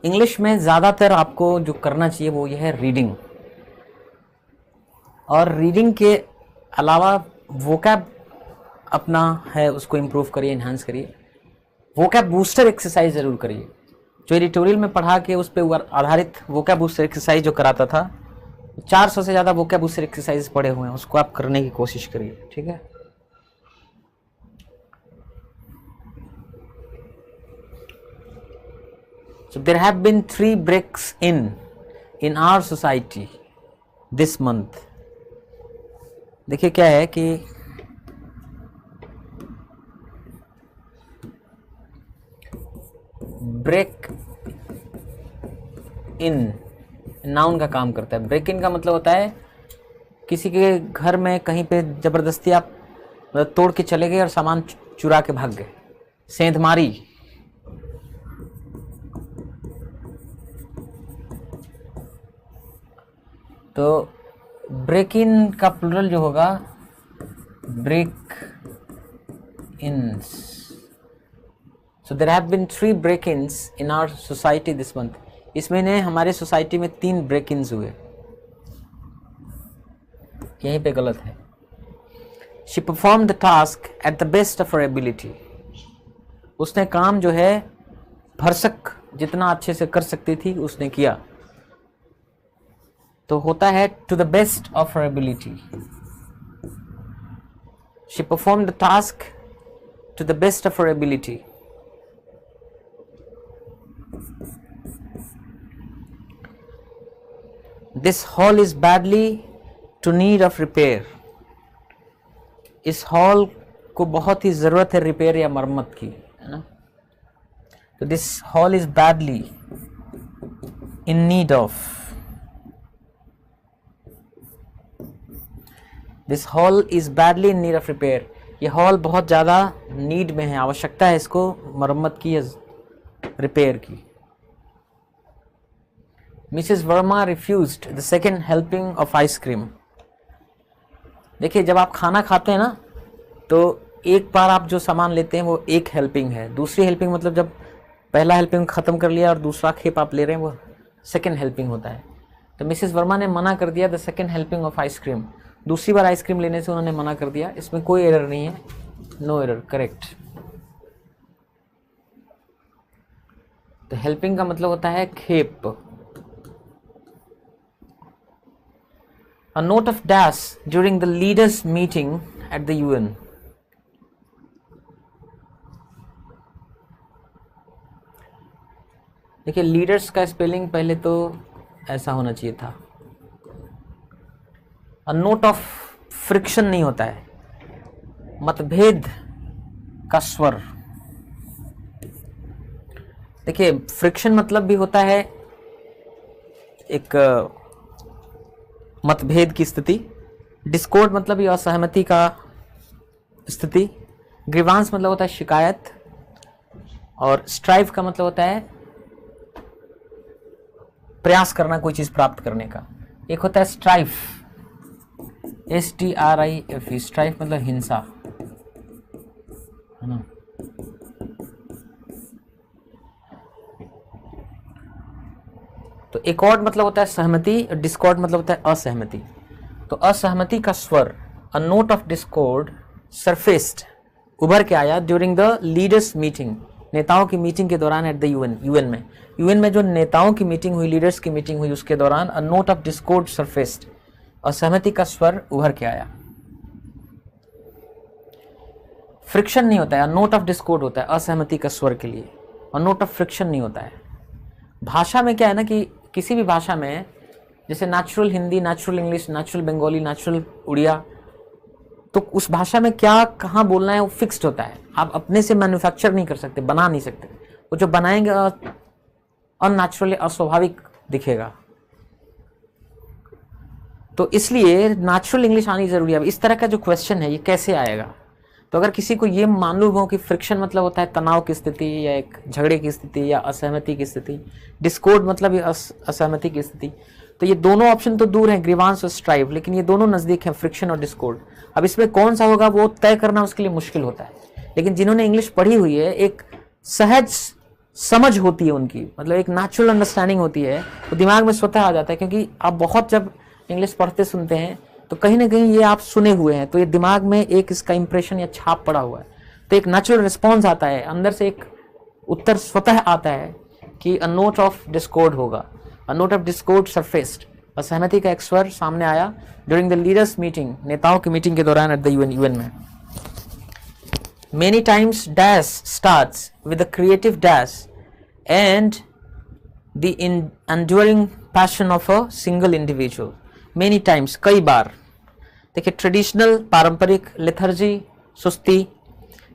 English में ज़्यादातर आपको जो करना चाहिए वो ये है रीडिंग, और रीडिंग के अलावा वोकैब अपना है उसको इम्प्रूव करिए, इन्हांस करिए। वोकैब बूस्टर एक्सरसाइज ज़रूर करिए, जो एडिटोरियल में पढ़ा के उस पर आधारित वोकैब बूस्टर एक्सरसाइज जो कराता था, 400 से ज़्यादा वोकैब बूस्टर एक्सरसाइज पढ़े हुए हैं, उसको आप करने की कोशिश करिए, ठीक है। So there have been 3 breaks in our society this month. देखिए क्या है कि ब्रेक इन नाउन का काम करता है। ब्रेक इन का मतलब होता है किसी के घर में कहीं पे जबरदस्ती आप तोड़ के चले गए और सामान चुरा के भाग गए, सेंधमारी। तो ब्रेक इन का प्लूरल जो होगा break ins. So there have been 3 break ins in our society this month. इस महीने हमारे सोसाइटी में 3 ब्रेक इन्स हुए, यहीं पे गलत है। She perform the task at the best of her ability. उसने काम जो है भरसक जितना अच्छे से कर सकती थी उसने किया, तो होता है to the best of her ability. She perform the task to the best of her ability. This hall is badly to need of repair. इस हॉल को बहुत ही जरूरत है रिपेयर या मरम्मत की, है ना। तो this hall is badly in need of, this hall is badly in need of repair. ये हॉल बहुत ज़्यादा नीड में है, आवश्यकता है इसको मरम्मत की या रिपेयर की। Mrs Verma refused the second helping of ice cream. देखिए जब आप खाना खाते हैं ना, तो एक बार आप जो सामान लेते हैं वो एक हेल्पिंग है। दूसरी हेल्पिंग मतलब जब पहला हेल्पिंग ख़त्म कर लिया और दूसरा खेप आप ले रहे हैं वो सेकेंड हेल्पिंग होता है। तो मिसेस वर्मा ने मना कर दिया the second helping of ice cream. दूसरी बार आइसक्रीम लेने से उन्होंने मना कर दिया। इसमें कोई एरर नहीं है, नो एरर, करेक्ट। तो हेल्पिंग का मतलब होता है खेप। A note of dash during the leaders meeting at the UN. देखिए लीडर्स का स्पेलिंग पहले तो ऐसा होना चाहिए था। अ नोट ऑफ फ्रिक्शन नहीं होता है, मतभेद का स्वर। देखिए फ्रिक्शन मतलब भी होता है एक मतभेद की स्थिति। डिस्कॉर्ड मतलब ये असहमति का स्थिति। ग्रीवांस मतलब होता है शिकायत, और स्ट्राइव का मतलब होता है प्रयास करना कोई चीज प्राप्त करने का। एक होता है स्ट्राइफ, STRIFE, स्ट्राइफ मतलब हिंसा, है ना। तो एकॉर्ड मतलब होता है सहमति, और डिस्कॉर्ड मतलब होता है असहमति। तो असहमति का स्वर, अ नोट ऑफ डिस्कॉर्ड सरफेस्ड, उभर के आया ड्यूरिंग द लीडर्स मीटिंग, नेताओं की मीटिंग के दौरान एट द यूएन में जो नेताओं की मीटिंग हुई, लीडर्स की मीटिंग हुई, उसके दौरान अ नोट ऑफ डिस्कॉर्ड सरफेस्ड, असहमति का स्वर उभर के आया। फ्रिक्शन नहीं होता है, नोट ऑफ डिस्कॉर्ड होता है असहमति का स्वर के लिए, और नोट ऑफ फ्रिक्शन नहीं होता है। भाषा में क्या है ना कि किसी भी भाषा में, जैसे natural Hindi, natural English, natural Bengali, natural Oriya, तो उस भाषा में क्या कहाँ बोलना है वो फिक्स्ड होता है। आप अपने से मैन्युफैक्चर नहीं कर सकते, बना नहीं सकते। वो जो बनाएंगे अननेचुरली, अस्वाभाविक दिखेगा। तो इसलिए नेचुरल इंग्लिश आनी जरूरी है। अब इस तरह का जो क्वेश्चन है ये कैसे आएगा, तो अगर किसी को ये मालूम हो कि फ्रिक्शन मतलब होता है तनाव की स्थिति या एक झगड़े की स्थिति या असहमति की स्थिति, डिस्कॉर्ड मतलब असहमति की स्थिति, तो ये दोनों ऑप्शन तो दूर हैं, ग्रीवांस और स्ट्राइव, लेकिन ये दोनों नजदीक हैं, फ्रिक्शन और डिस्कॉर्ड। अब इसमें कौन सा होगा वो तय करना उसके लिए मुश्किल होता है। लेकिन जिन्होंने इंग्लिश पढ़ी हुई है, एक सहज समझ होती है उनकी, मतलब एक नेचुरल अंडरस्टैंडिंग होती है, वो दिमाग में स्वतः आ जाता है। क्योंकि आप बहुत जब इंग्लिश पढ़ते सुनते हैं तो कहीं ना कहीं ये आप सुने हुए हैं, तो ये दिमाग में एक इसका इंप्रेशन या छाप पड़ा हुआ है, तो एक नेचुरल रिस्पॉन्स आता है, अंदर से एक उत्तर स्वतः आता है कि अ नोट ऑफ डिस्कॉर्ड होगा, अ नोट ऑफ डिस्कॉर्ड सरफेस्ड, असहमति का एक स्वर सामने आया ड्यूरिंग द लीडर्स मीटिंग, नेताओं की मीटिंग के दौरान एट द यूएन में। Many times dash starts with a creative dash and the enduring passion of a single individual. Many times, कई बार। देखिए ट्रेडिशनल पारंपरिक, लेथर्जी सुस्ती,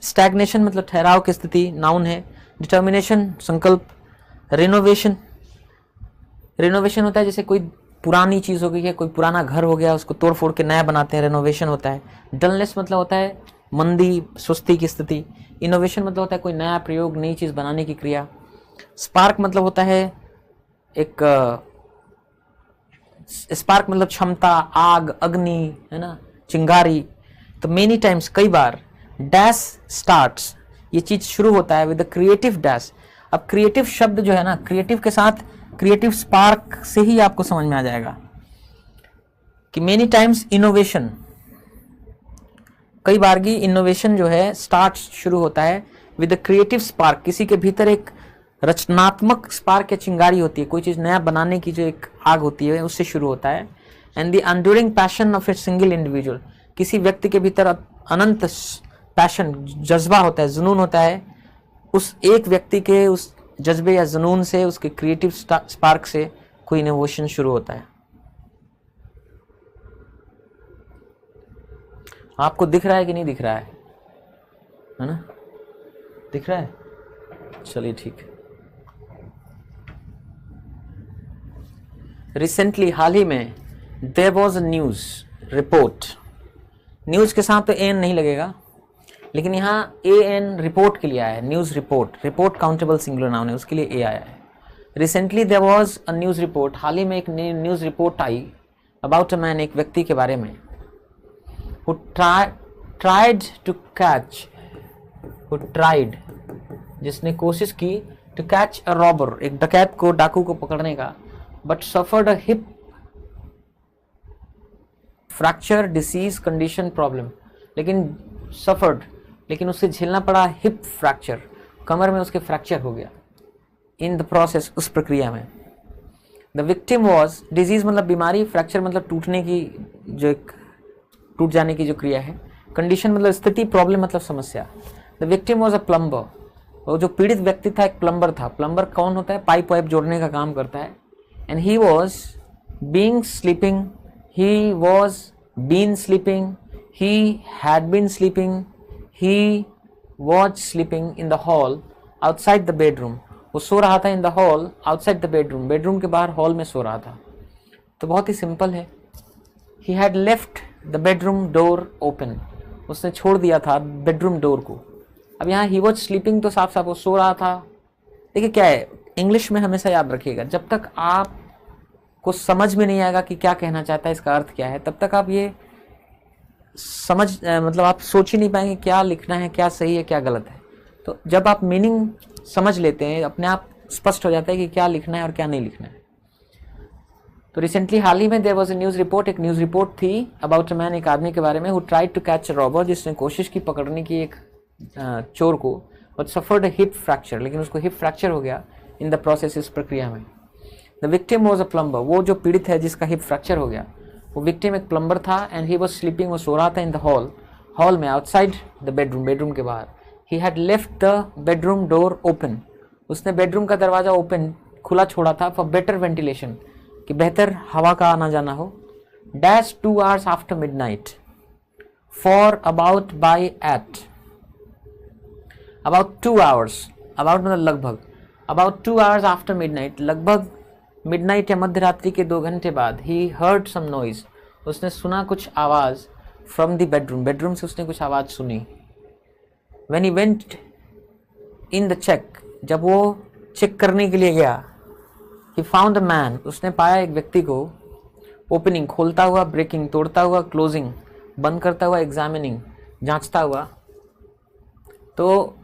स्टैग्नेशन मतलब ठहराव की स्थिति नाउन है, डिटर्मिनेशन संकल्प, रिनोवेशन, रिनोवेशन होता है जैसे कोई पुरानी चीज़ हो गई है, कोई पुराना घर हो गया उसको तोड़ फोड़ के नया बनाते हैं, रिनोवेशन होता है। डलनेस मतलब होता है मंदी सुस्ती की स्थिति। इनोवेशन मतलब होता है कोई नया प्रयोग, नई चीज़ बनाने की क्रिया। स्पार्क मतलब होता है एक स्पार्क मतलब क्षमता, आग, अग्नि, है ना, चिंगारी। तो मेनी टाइम्स कई बार, डैश स्टार्ट्स ये चीज़ शुरू होता है विद द क्रिएटिव डैश। अब क्रिएटिव शब्द जो है ना, क्रिएटिव के साथ क्रिएटिव स्पार्क से ही आपको समझ में आ जाएगा कि मेनी टाइम्स इनोवेशन, कई बार की इनोवेशन जो है स्टार्ट शुरू होता है विद द क्रिएटिव स्पार्क, किसी के भीतर एक रचनात्मक स्पार्क या चिंगारी होती है, कोई चीज़ नया बनाने की जो एक आग होती है उससे शुरू होता है। And the enduring passion of a single individual, किसी व्यक्ति के भीतर अनंत पैशन, जज्बा होता है, जुनून होता है, उस एक व्यक्ति के उस जज्बे या जुनून से, उसके क्रिएटिव स्पार्क से कोई इनोवेशन शुरू होता है। आपको दिख रहा है कि नहीं दिख रहा है ना? दिख रहा है, चलिए ठीक है। रिसेंटली, हाल ही में, there was a news report, news के साथ तो एन नहीं लगेगा, लेकिन यहाँ ए एन रिपोर्ट के लिए आया है, news report, report countable singular noun है, उसके लिए ए आया है। Recently there was a news report, हाल ही में एक न्यूज रिपोर्ट आई अबाउट अ मैन, एक व्यक्ति के बारे में, who tried to catch, who tried, जिसने कोशिश की, to catch a robber, एक डकैत को, डाकू को पकड़ने का, but suffered a hip fracture disease condition problem, लेकिन suffered, लेकिन उसे झेलना पड़ा hip fracture, कमर में उसके फ्रैक्चर हो गया, in the process, उस प्रक्रिया में। the victim was, disease मतलब बीमारी, fracture मतलब टूटने की, जो एक टूट जाने की जो क्रिया है, कंडीशन मतलब स्थिति, प्रॉब्लम मतलब समस्या। The victim was a plumber, वो जो पीड़ित व्यक्ति था एक प्लम्बर था। प्लम्बर कौन होता है? पाइप वाइप जोड़ने का काम करता है। And he was being sleeping, he was been sleeping, he had been sleeping, he was sleeping in the hall outside the bedroom, वो सो रहा था in the hall outside the bedroom, bedroom के बाहर हॉल में सो रहा था। तो बहुत ही सिंपल है, he had left the bedroom door open, उसने छोड़ दिया था बेडरूम डोर को। अब यहाँ ही वॉज स्लीपिंग तो साफ साफ वो सो रहा था। देखिए क्या है, इंग्लिश में हमेशा याद रखिएगा, जब तक आपको समझ में नहीं आएगा कि क्या कहना चाहता है, इसका अर्थ क्या है, तब तक आप ये समझ मतलब आप सोच ही नहीं पाएंगे क्या लिखना है, क्या सही है, क्या गलत है। तो जब आप मीनिंग समझ लेते हैं, अपने आप स्पष्ट हो जाता है कि क्या लिखना है और क्या नहीं लिखना है। तो रिसेंटली, हाल ही में, there was a news report, एक न्यूज़ रिपोर्ट थी अबाउट अ मैन, एक आदमी के बारे में, who tried to catch a robber, जिसने कोशिश की पकड़ने की एक चोर को, but suffered a hip fracture, लेकिन उसको हिप फ्रैक्चर हो गया इन द प्रोसेस, इस प्रक्रिया में। The victim was a plumber, वो जो पीड़ित है जिसका हिप फ्रैक्चर हो गया, वो विक्टिम एक प्लम्बर था। एंड ही वॉज स्लीपिंग, वो सो रहा था इन द हॉल में, आउटसाइड द बेडरूम, बेडरूम के बाहर। He had left the bedroom door open, उसने बेडरूम का दरवाजा ओपन, खुला छोड़ा था, फॉर बेटर वेंटिलेशन, कि बेहतर हवा का आना जाना हो। Dash 2 hours after midnight, for about by eight, about 2 hours, about मतलब लगभग, अबाउट 2 hours आफ्टर मिडनाइट, लगभग मिडनाइट या मध्य रात्रि के 2 घंटे बाद, ही हर्ड सम नॉइज, उसने सुना कुछ आवाज़, फ्रॉम द बेडरूम, बेडरूम से उसने कुछ आवाज़ सुनी। When he went in the check, जब वो चेक करने के लिए गया, he found a man, उसने पाया एक व्यक्ति को, ओपनिंग खोलता हुआ, ब्रेकिंग तोड़ता हुआ, क्लोजिंग बंद करता हुआ, एग्जामिनिंग जांचता हुआ। तो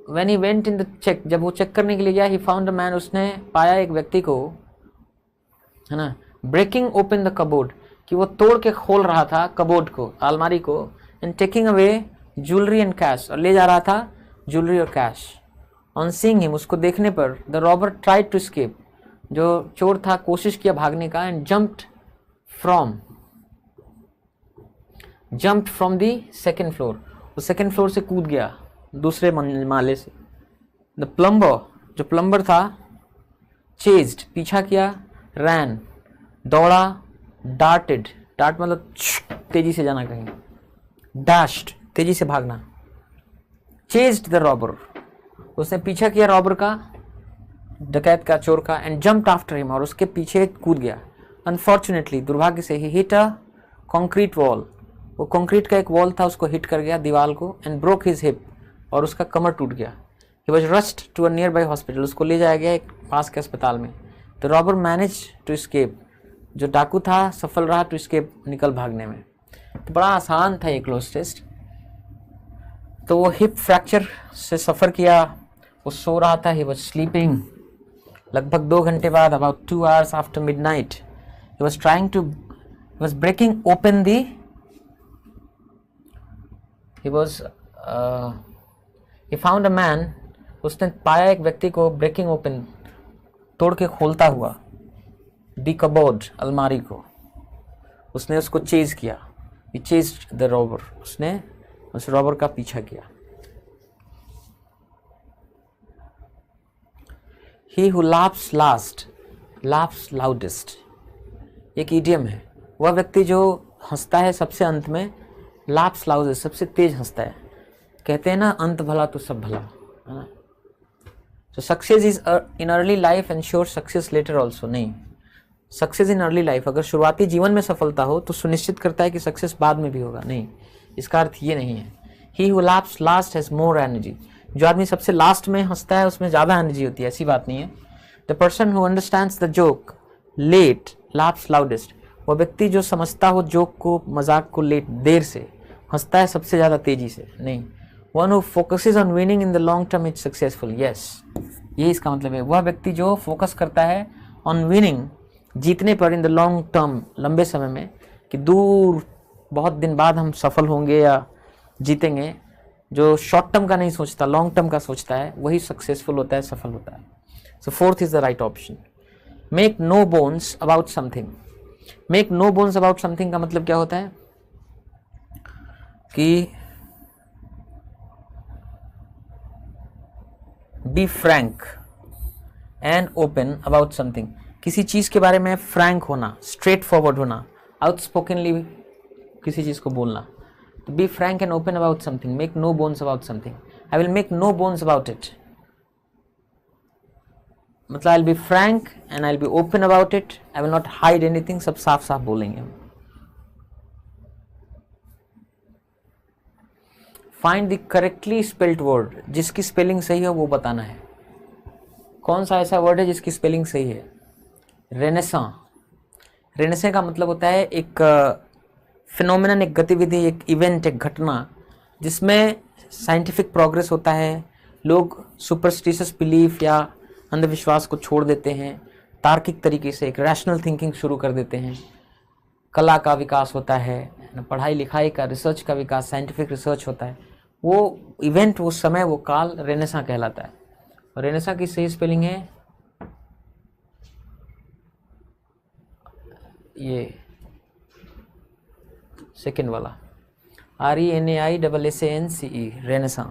when he went in the check, जब वो चेक करने के लिए गया, ही फाउंड अ मैन, उसने पाया एक व्यक्ति को, है ना, ब्रेकिंग ओपन द कबोर्ड, कि वो तोड़ के खोल रहा था कबोर्ड को, अलमारी को, and taking away jewellery and cash, और ले जा रहा था ज्वेलरी और कैश। ऑन सीइंग हिम, उसको देखने पर, the robber tried to escape, जो चोर था कोशिश किया भागने का, and jumped from the second floor, वो सेकेंड फ्लोर से कूद गया दूसरे माले से। द प्लम्बर, जो प्लम्बर था, चेज्ड, पीछा किया, रैन, दौड़ा, डार्टेड, डार्ट मतलब तेजी से जाना कहीं, डैश्ड, तेजी से भागना, चेज्ड द रॉबर, उसने पीछा किया रॉबर का, डकैत का, चोर का, एंड जंप्ड आफ्टर हिम, और उसके पीछे कूद गया। अनफॉर्चुनेटली, दुर्भाग्य से, ही हिट अ कॉन्क्रीट वॉल, वो कंक्रीट का एक वॉल था, उसको हिट कर गया, दीवार को, एंड ब्रोक हिज हिप, और उसका कमर टूट गया। He was rushed to a nearby hospital, उसको ले जाया गया एक पास के अस्पताल में। The robber manage to escape, जो डाकू था सफल रहा टू एस्केप, निकल भागने में। तो बड़ा आसान था ये क्लोज टेस्ट। तो वो हिप फ्रैक्चर से सफ़र किया, वो सो रहा था, ही वॉज स्लीपिंग। लगभग 2 घंटे बाद, about 2 hours after midnight, he was breaking open the, he found a man, उसने पाया एक व्यक्ति को, ब्रेकिंग ओपन, तोड़ के खोलता हुआ, दी कबोर्ड, अलमारी को, उसने उसको चेज किया, he chased the robber, उसने उस रॉबर का पीछा किया। he who laughs last laughs loudest, एक इडियम है, वह व्यक्ति जो हंसता है सबसे अंत में, laughs loudest, सबसे तेज हंसता है। कहते हैं ना, अंत भला तो सब भला, है ना। So success is in early life ensures success later also, नहीं, सक्सेस इन अर्ली लाइफ, अगर शुरुआती जीवन में सफलता हो तो सुनिश्चित करता है कि सक्सेस बाद में भी होगा, नहीं, इसका अर्थ ये नहीं है। He who laughs last has more energy, जो आदमी सबसे लास्ट में हंसता है उसमें ज़्यादा एनर्जी होती है, ऐसी बात नहीं है। The person who understands the joke let laughs loudest, वह व्यक्ति जो समझता हो जोक को, मजाक को, लेट, देर से, हंसता है सबसे ज़्यादा तेजी से, नहीं। One who focuses on winning in the long term is successful, yes, यही इसका मतलब है। वह व्यक्ति जो फोकस करता है ऑन विनिंग, जीतने पर, इन द लॉन्ग टर्म, लंबे समय में, कि दूर बहुत दिन बाद हम सफल होंगे या जीतेंगे, जो शॉर्ट टर्म का नहीं सोचता, लॉन्ग टर्म का सोचता है, वही सक्सेसफुल होता है, सफल होता है। So fourth is the right option. Make no bones about something, make no bones about something का मतलब क्या होता है कि be frank and open about something, किसी चीज़ के बारे में फ्रैंक होना, स्ट्रेट फॉरवर्ड होना, आउटस्पोकनली किसी चीज़ को बोलना। तो be frank and open about something, make no bones about something. I will make no bones about it, मतलब I will be frank and I will be open about it, I will not hide anything, सब साफ साफ बोलेंगे हम। Find the correctly spelled word, जिसकी spelling सही हो वो बताना है। कौन सा ऐसा वर्ड है जिसकी स्पेलिंग सही है? रेनेसां, रेनेसां का मतलब होता है एक फिनोमिनन, एक गतिविधि, एक इवेंट, एक घटना जिसमें साइंटिफिक प्रोग्रेस होता है, लोग सुपरस्टिशियस बिलीफ या अंधविश्वास को छोड़ देते हैं, तार्किक तरीके से एक रैशनल थिंकिंग शुरू कर देते हैं, कला का विकास होता है, पढ़ाई लिखाई का, रिसर्च का विकास, साइंटिफिक रिसर्च होता है, वो इवेंट, वो समय, वो काल रेनेसां कहलाता है। और रेनेसां की सही स्पेलिंग है ये सेकेंड वाला, RENAISSANCE, रेनेसां।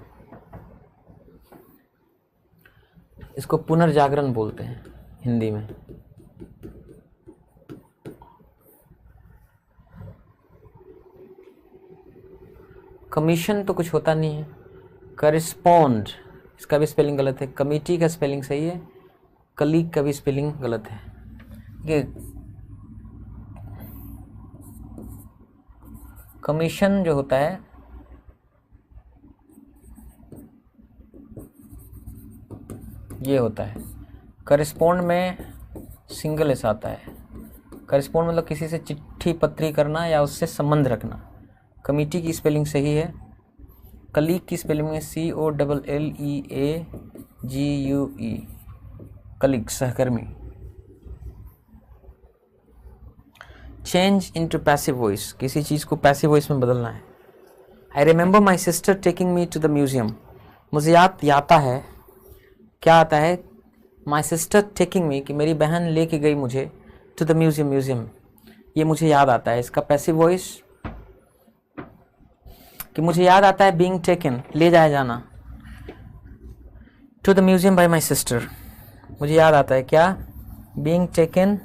इसको पुनर्जागरण बोलते हैं हिंदी में। कमीशन तो कुछ होता नहीं है। करिस्पॉन्ड, इसका भी स्पेलिंग गलत है। कमिटी का स्पेलिंग सही है, कलीग का भी स्पेलिंग गलत है। ये कमीशन जो होता है ये होता है, करिस्पॉन्ड में सिंगल एस आता है। करिस्पॉन्ड मतलब किसी से चिट्ठी पत्री करना या उससे संबंध रखना। कमिटी की स्पेलिंग सही है कलीग की स्पेलिंग में COLLEAGUE, कलीग, सहकर्मी। चेंज इनटू पैसिव वॉइस, किसी चीज़ को पैसिव वॉइस में बदलना है। I remember my sister taking me to the museum, मुझे याद आता है, क्या आता है, माई सिस्टर टेकिंग मी, कि मेरी बहन लेके गई मुझे, टू द म्यूजियम, ये मुझे याद आता है। इसका पैसिव वॉइस कि मुझे याद आता है बीइंग टेकन, ले जाया जाना, to the museum by my sister, मुझे याद आता है क्या, being taken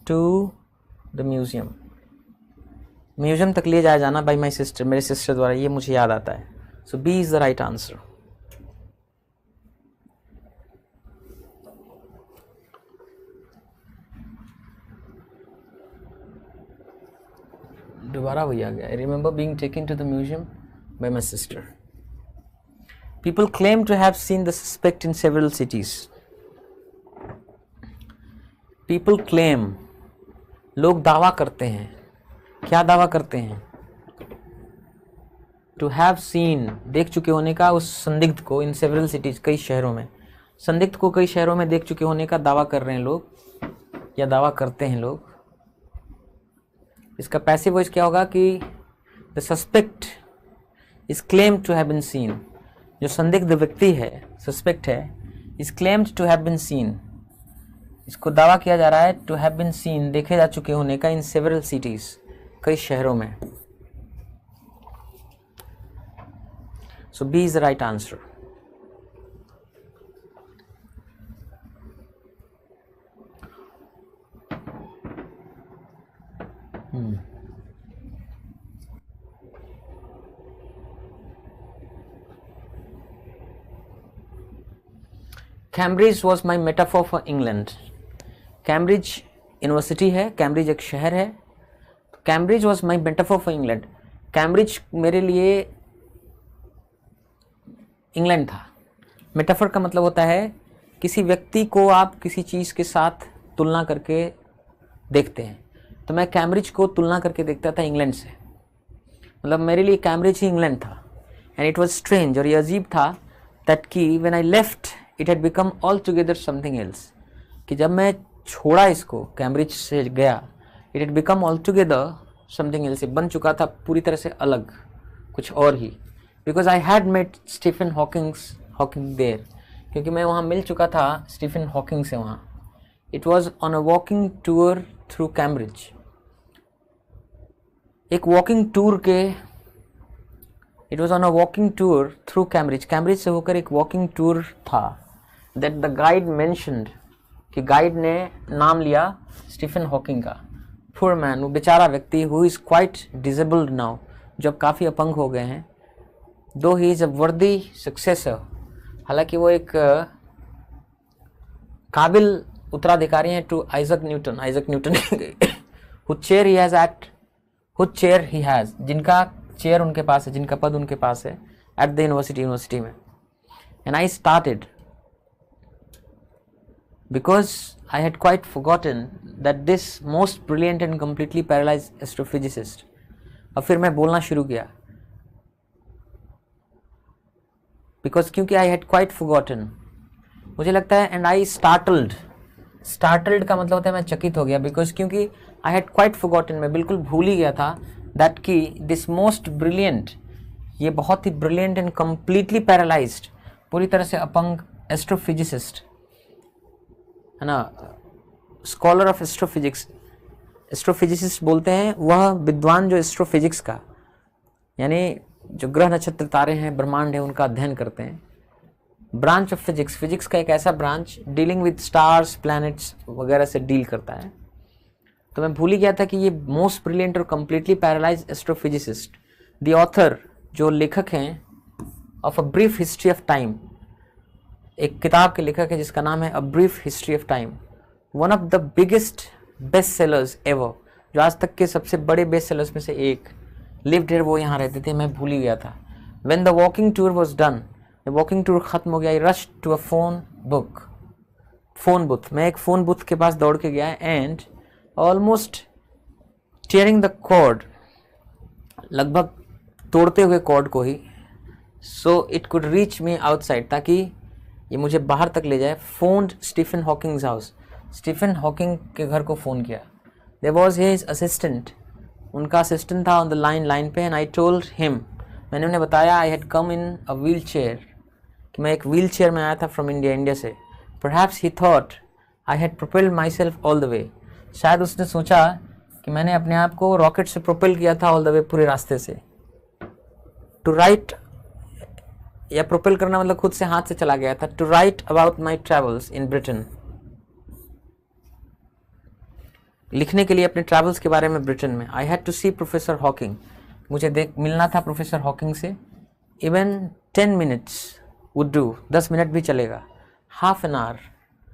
to the museum, museum तक ले जाया जाना बाय माई सिस्टर, मेरे सिस्टर द्वारा, ये मुझे याद आता है। So B is the right answer. दोबारा वही आ गया। I remember being taken to the museum by my sister. People claim to have seen the suspect in several cities. People claim, लोग दावा करते हैं, क्या दावा करते हैं, टू हैव सीन, देख चुके होने का, उस संदिग्ध को, इन सेवरल सिटीज, कई शहरों में, संदिग्ध को कई शहरों में देख चुके होने का दावा कर रहे हैं लोग, या दावा करते हैं लोग। इसका पैसिव वॉइस क्या होगा कि the suspect is claimed to have been seen, जो संदिग्ध व्यक्ति है, सस्पेक्ट है, is claimed to have been seen, इसको दावा किया जा रहा है टू हैव बीन सीन, देखे जा चुके होने का, इन सेवरल सिटीज, कई शहरों में। So B is the right answer. Cambridge was my metaphor for England. Cambridge university है, कैम्ब्रिज एक शहर है। Cambridge was my metaphor for England, Cambridge मेरे लिए इंग्लैंड था। मेटाफर का मतलब होता है किसी व्यक्ति को आप किसी चीज़ के साथ तुलना करके देखते हैं, तो मैं कैम्ब्रिज को तुलना करके देखता था इंग्लैंड से, मतलब मेरे लिए कैम्ब्रिज ही इंग्लैंड था। एंड इट वॉज स्ट्रेंज, और ये अजीब था, दैट कि when I left it had become altogether something else, कि जब मैं छोड़ा इसको, कैम्ब्रिज से गया, it had become altogether something else, बन चुका था पूरी तरह से अलग, कुछ और ही। Because I had met Stephen Hawking there, क्योंकि मैं वहाँ मिल चुका था स्टीफन हॉकिंग से वहाँ। It was on a walking tour through Cambridge, एक वॉकिंग टूर के, it was on a walking tour through Cambridge, Cambridge से होकर एक वॉकिंग टूर था, दैट द गाइड मेंशन्ड, कि गाइड ने नाम लिया स्टीफन हॉकिंग का। पुअर मैन, वो बेचारा व्यक्ति, who is quite disabled now, जो अब काफ़ी अपंग हो गए हैं, दो ही इज़ अ वर्दी सक्सेसर, हालांकि वो एक काबिल उत्तराधिकारी हैं to Isaac Newton whose chair he has, जिनका चेयर उनके पास है, जिनका पद उनके पास है, एट द यूनिवर्सिटी में। And I started because I had quite forgotten that this most brilliant and completely paralyzed astrophysicist, और फिर मैं बोलना शुरू किया, because क्योंकि I had quite forgotten, मुझे लगता है, and I startled का मतलब होता है मैं चकित हो गया, because क्योंकि I had quite forgotten, मैं बिल्कुल भूल ही गया था, that कि this most brilliant, ये बहुत ही brilliant and completely paralyzed, पूरी तरह से अपंग astrophysicist है ना, स्कॉलर ऑफ एस्ट्रोफिजिक्स, एस्ट्रोफिजिसिस्ट बोलते हैं वह विद्वान जो एस्ट्रोफिजिक्स का, यानी जो ग्रह नक्षत्र तारे हैं, ब्रह्मांड है, उनका अध्ययन करते हैं। ब्रांच ऑफ फिजिक्स, फिजिक्स का एक ऐसा branch dealing with stars, planets वगैरह से डील करता है। तो मैं भूल ही गया था कि ये मोस्ट ब्रिलियंट और completely paralyse astrophysicist, the author, जो लेखक हैं of a brief history of time, एक किताब के लेखक है जिसका नाम है अ brief history of time, one of the biggest best sellers ever, जो आज तक के सबसे बड़े बेस्ट सेलर्स में से एक, लिव्ड हियर, वो यहाँ रहते थे, मैं भूल ही गया था। When the walking tour was done, walking tour खत्म हो गया, I rush to a phone booth, मैं एक फ़ोन बुथ के पास दौड़ के गया, and almost tearing the cord, लगभग तोड़ते हुए कॉर्ड को ही, so it could reach me outside, ताकि ये मुझे बाहर तक ले जाए. Phoned Stephen Hawking's house, Stephen Hawking के घर को फ़ोन किया. देयर वॉज हिज असिस्टेंट, उनका असिस्टेंट था ऑन द लाइन पे. एंड आई टोल्ड हिम, मैंने उन्हें बताया, I had come in a wheel chair, कि मैं एक व्हील चेयर में आया था फ्रॉम इंडिया से. Perhaps he thought I had propelled my self all the way, शायद उसने सोचा कि मैंने अपने आप को रॉकेट से प्रोपेल किया था ऑल द वे, पूरे रास्ते से. टू राइट, या प्रोपेल करना मतलब खुद से हाथ से चला गया था. To write about my travels in Britain, लिखने के लिए अपने ट्रैवल्स के बारे में ब्रिटेन में. I had to see Professor Hawking, मुझे मिलना था प्रोफेसर हॉकिंग से. Even 10 minutes would do, 10 minute भी चलेगा. हाफ एन आवर,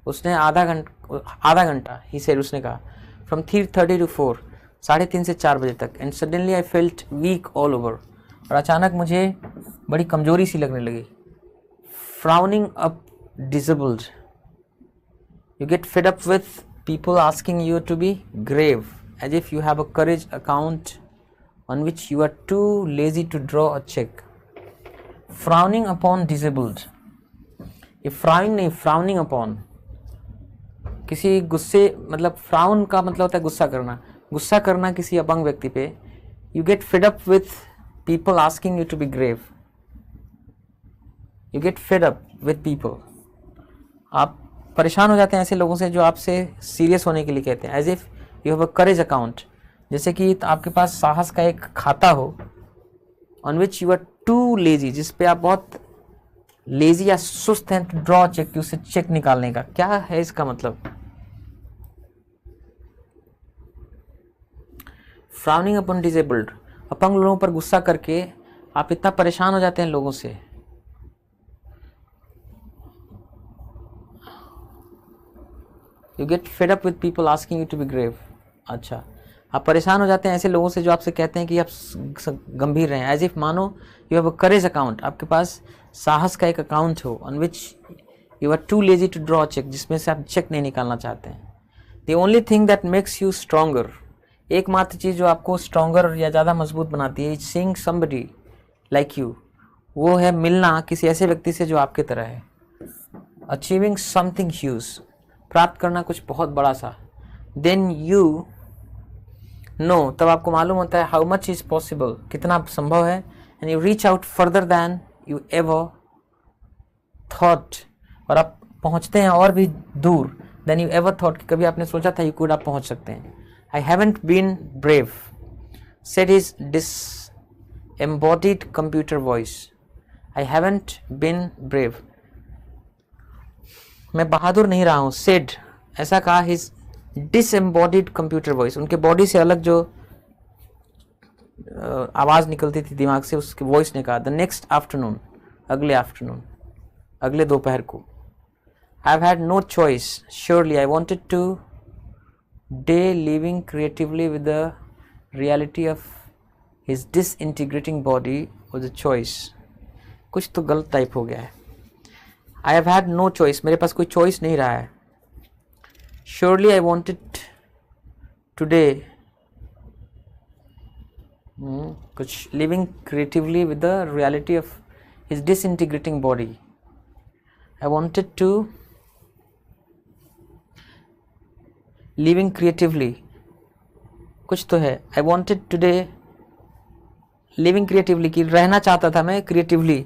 उसने आधा घंटा ही सेड, उसने कहा. फ्रॉम 3:30 to 4, 3:30 से 4 बजे तक. And suddenly I felt weak all over, और अचानक मुझे बड़ी कमजोरी सी लगने लगी. Growing up disabled, you get fed up with people asking you to be grave, as if you have a courage account on which you are too lazy to draw a check. Frowning upon disabled, ये frowning नहीं, frowning upon, किसी गुस्से, मतलब frown का मतलब होता है गुस्सा करना किसी अपंग व्यक्ति पे. You get fed up with people asking you to be grave. You get fed up with people, आप परेशान हो जाते हैं ऐसे लोगों से जो आपसे सीरियस होने के लिए कहते हैं. As if you have a courage account, जैसे कि आपके पास साहस का एक खाता हो. On which you are too lazy, जिस पे आप बहुत लेजी या सुस्त हैं, टू ड्रॉ चेक, उससे चेक निकालने का. क्या है इसका मतलब? फ्राउनिंग अपॉन डिसेबल्ड, अपंग लोगों पर गुस्सा करके आप इतना परेशान हो जाते हैं लोगों से. You get fed up with people asking you to be grave. अच्छा, आप परेशान हो जाते हैं ऐसे लोगों से जो आपसे कहते हैं कि आप गंभीर रहें. एज इफ मानो you have a courage account, आपके पास साहस का एक अकाउंट हो. On which you are too lazy to draw cheque, जिसमें से आप चेक नहीं निकालना चाहते हैं. The only thing that makes you stronger, एकमात्र चीज़ जो आपको स्ट्रॉन्गर या ज़्यादा मजबूत बनाती है, सीइंग समबडी लाइक यू, वो है मिलना किसी ऐसे व्यक्ति से जो आपके तरह है. अचीविंग समथिंग ह्यूज, प्राप्त करना कुछ बहुत बड़ा सा. देन यू नो, तब आपको मालूम होता है, हाउ मच इज पॉसिबल, कितना संभव है. And you reach out further than you ever thought, और आप पहुंचते हैं और भी दूर देन यू एवर थॉट, कि कभी आपने सोचा था यू कुड, आप पहुंच सकते हैं. I haven't been brave, said his disembodied computer voice. I haven't been brave, मैं बहादुर नहीं रहा हूँ. सेड, ऐसा कहा हिज डिसएम्बॉडीड कंप्यूटर वॉइस, उनके बॉडी से अलग जो आवाज़ निकलती थी दिमाग से, उसकी वॉइस ने कहा. द नेक्स्ट आफ्टरनून, अगले आफ्टरनून, अगले दोपहर को. I have had no choice, surely I wanted to day living creatively with the reality of his disintegrating body was a choice. कुछ तो गलत टाइप हो गया है. I have had no choice, मेरे पास कोई चॉइस नहीं रहा है. Surely I wanted today कुछ living creatively with the reality of his disintegrating body. I wanted to living creatively, कुछ तो है. I wanted today living creatively, कि रहना चाहता था मैं creatively,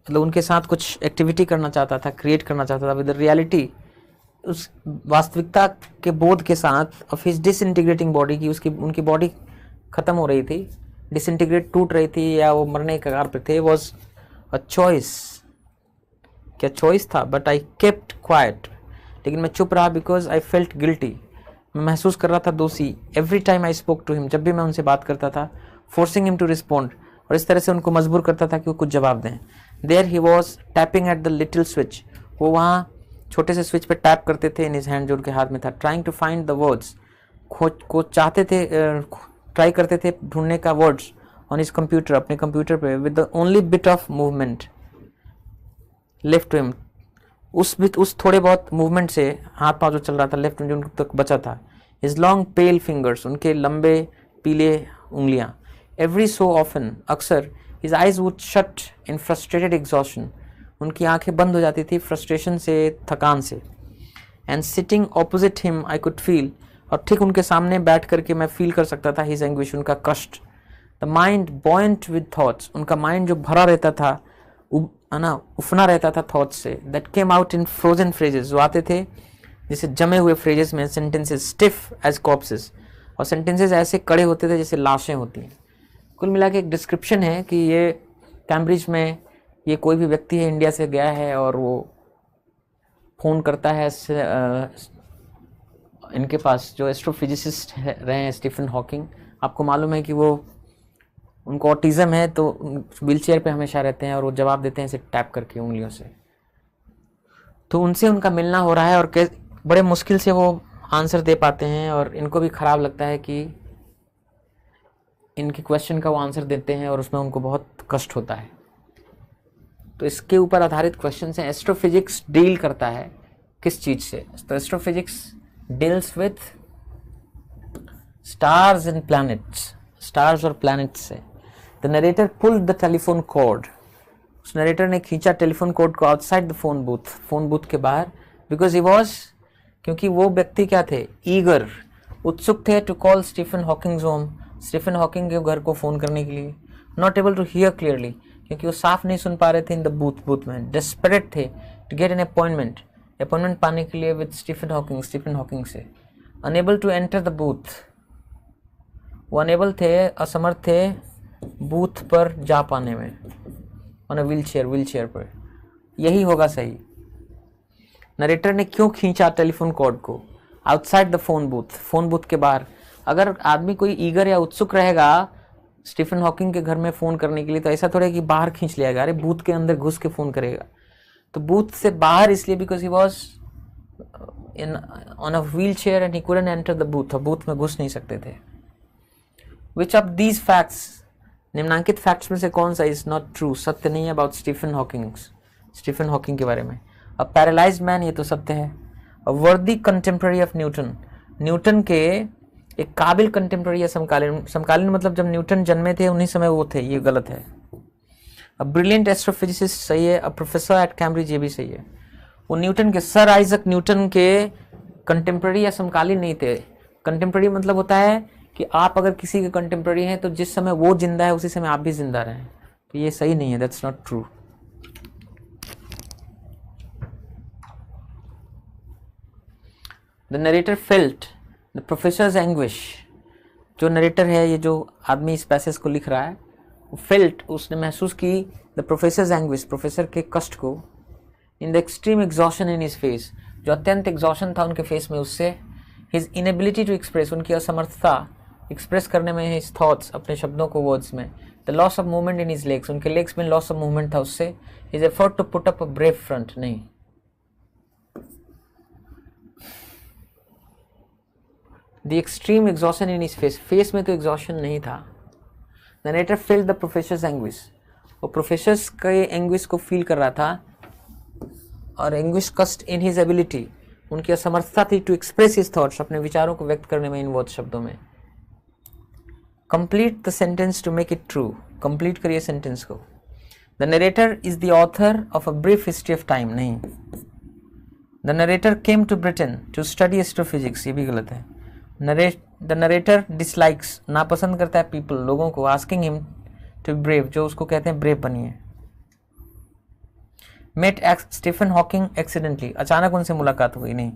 मतलब उनके साथ कुछ एक्टिविटी करना चाहता था, क्रिएट करना चाहता था विद रियलिटी, उस वास्तविकता के बोध के साथ, ऑफ हिज डिसइंटीग्रेटिंग बॉडी, की उसकी उनकी बॉडी ख़त्म हो रही थी, डिसइंटीग्रेट, टूट रही थी, या वो मरने के कगार पे थे. वॉज अ चॉइस, क्या चॉइस था. बट आई केप्ट क्वाइट, लेकिन मैं चुप रहा. बिकॉज आई फेल्ट गिल्टी, मैं महसूस कर रहा था दोषी. Every time I spoke to him, जब भी मैं उनसे बात करता था. फोर्सिंग हिम टू रिस्पॉन्ड, और इस तरह से उनको मजबूर करता था कि वो कुछ जवाब दें. There he was tapping at the little switch, वो वहाँ छोटे से स्विच पे टैप करते थे इन हिज हैंड, जो उनके हाथ में था. Trying to find the words, खोज को चाहते थे, ट्राई करते थे ढूंढने का वर्ड्स ऑन हिज कंप्यूटर, अपने कंप्यूटर पे. With the only bit of movement left to him, उस थोड़े बहुत मूवमेंट से हाथ पाँव जो चल रहा था लेफ्ट में, जो उनको तक बचा था. हिज लॉन्ग पेल फिंगर्स, उनके लंबे पीले उंगलियां. एवरी सो ऑफन, अक्सर. His eyes would shut in frustrated exhaustion. उनकी आंखें बंद हो जाती थी फ्रस्ट्रेशन से, थकान से. And sitting opposite him I could feel, और ठीक उनके सामने बैठ करके मैं फील कर सकता था his anguish, उनका कष्ट. The mind buoyant with thoughts, उनका माइंड जो भरा रहता था, उफना रहता था थॉट्स से. That came out in frozen phrases, जो आते थे जैसे जमे हुए फ्रेजेस में, sentences stiff as corpses, और sentences ऐसे कड़े होते थे जैसे लाशें होती हैं. कुल मिला के एक डिस्क्रिप्शन है कि ये कैम्ब्रिज में ये कोई भी व्यक्ति है, इंडिया से गया है और वो फ़ोन करता है इनके पास जो एस्ट्रोफिजिसिस्ट रहे हैं स्टीफन हॉकिंग. आपको मालूम है कि वो उनको ऑटिज़म है, तो व्हील चेयर पर हमेशा रहते हैं और वो जवाब देते हैं इसे टैप करके उंगलियों से. तो उनसे उनका मिलना हो रहा है और बड़े मुश्किल से वो आंसर दे पाते हैं, और इनको भी ख़राब लगता है कि इनके क्वेश्चन का वो आंसर देते हैं और उसमें उनको बहुत कष्ट होता है. तो इसके ऊपर आधारित क्वेश्चन है. एस्ट्रोफिजिक्स डील करता है किस चीज़ से? तो astrophysics deals with stars and planets, stars और प्लैनेट्स से. The narrator pulled the telephone cord, उस नरेटर ने खींचा टेलीफोन कॉर्ड को आउटसाइड द फोन बूथ के बाहर. बिकॉज ही वॉज, क्योंकि वो व्यक्ति क्या थे? ईगर, उत्सुक थे to call Stephen Hawkings home, Stephen Hawking के घर को फ़ोन करने के लिए. Not able to hear clearly, क्योंकि वो साफ नहीं सुन पा रहे थे इन द बूथ में. डेस्परेट थे टू गेट एन अपॉइंटमेंट पाने के लिए विद स्टीफन हॉकिंग से. Unable to enter the booth, वो अनेबल थे, असमर्थ थे बूथ पर जा पाने में. ऑन अ व्हील चेयर पर. यही होगा सही. नरेटर ने क्यों खींचा टेलीफोन कॉर्ड को? आउटसाइड द फोन बूथ के बाहर. अगर आदमी कोई ईगर या उत्सुक रहेगा स्टीफन हॉकिंग के घर में फ़ोन करने के लिए, तो ऐसा थोड़ा कि बाहर खींच लिया, अरे बूथ के अंदर घुस के फ़ोन करेगा. तो बूथ से बाहर इसलिए because he was on a wheel chair and he couldn't enter the booth, booth में घुस नहीं सकते थे. विच ऑफ दीज फैक्ट्स, निम्नांकित फैक्ट्स में से कौन सा इज नॉट ट्रू, सत्य नहीं है अबाउट स्टीफन हॉकिंग के बारे में? अ पैरालाइज्ड मैन, ये तो सत्य है. अ वर्दी कंटेम्प्रेरी ऑफ न्यूटन के एक काबिल कंटेम्प्रेरी या समकालीन मतलब जब न्यूटन जन्मे थे उन्हीं समय वो थे, ये गलत है. अ ब्रिलियंट एस्ट्रोफिजिसिस्ट सही है. अ प्रोफेसर एट कैम्ब्रिज, ये भी सही है. वो न्यूटन के, सर आइजक न्यूटन के कंटेम्प्रेरी या समकालीन नहीं थे. कंटेम्प्रेरी मतलब होता है कि आप अगर किसी के कंटेम्प्रेरी हैं तो जिस समय वो जिंदा है उसी समय आप भी जिंदा रहें. तो ये सही नहीं है, that's not true. The narrator felt the professor's anguish, जो नरेटर है, ये जो आदमी इस पैसेज को लिख रहा है, वो फेल्ट, उसने महसूस की द प्रोफेसर्स एंग्विश, प्रोफेसर के कष्ट को, in the extreme exhaustion in his face, जो अत्यंत एग्जॉशन था उनके फेस में उससे. हिज इनेबिलिटी टू एक्सप्रेस, उनकी असमर्थता एक्सप्रेस करने में हिज थॉट्स, अपने शब्दों को वर्ड्स में. The loss of movement in his legs, उनके लेग्स में लॉस ऑफ मूवमेंट था उससे. His effort to put up a brave front, नहीं. The extreme exhaustion in his face में तो एग्जॉशन नहीं था. The narrator feels the professor's anguish, वो प्रोफेसर्स के एंग्विश को फील कर रहा था, और एंग्विश कस्ट इन हिज एबिलिटी, उनकी असमर्थता थी टू एक्सप्रेस हिज थॉट्स, अपने विचारों को व्यक्त करने में इन वर्ड शब्दों में. Complete the sentence to make it true, complete करिए सेंटेंस को. The narrator is the author of a brief history of time, नहीं. The narrator came to Britain to study astrophysics, ये भी गलत है. द नरेटर डिसलाइक्स, नापसंद करता है पीपल, लोगों को. आस्किंग हिम टू ब्रेव, जो उसको कहते हैं ब्रेव बनिए. मेट स्टीफन हॉकिंग एक्सीडेंटली, अचानक उनसे मुलाकात हुई, नहीं.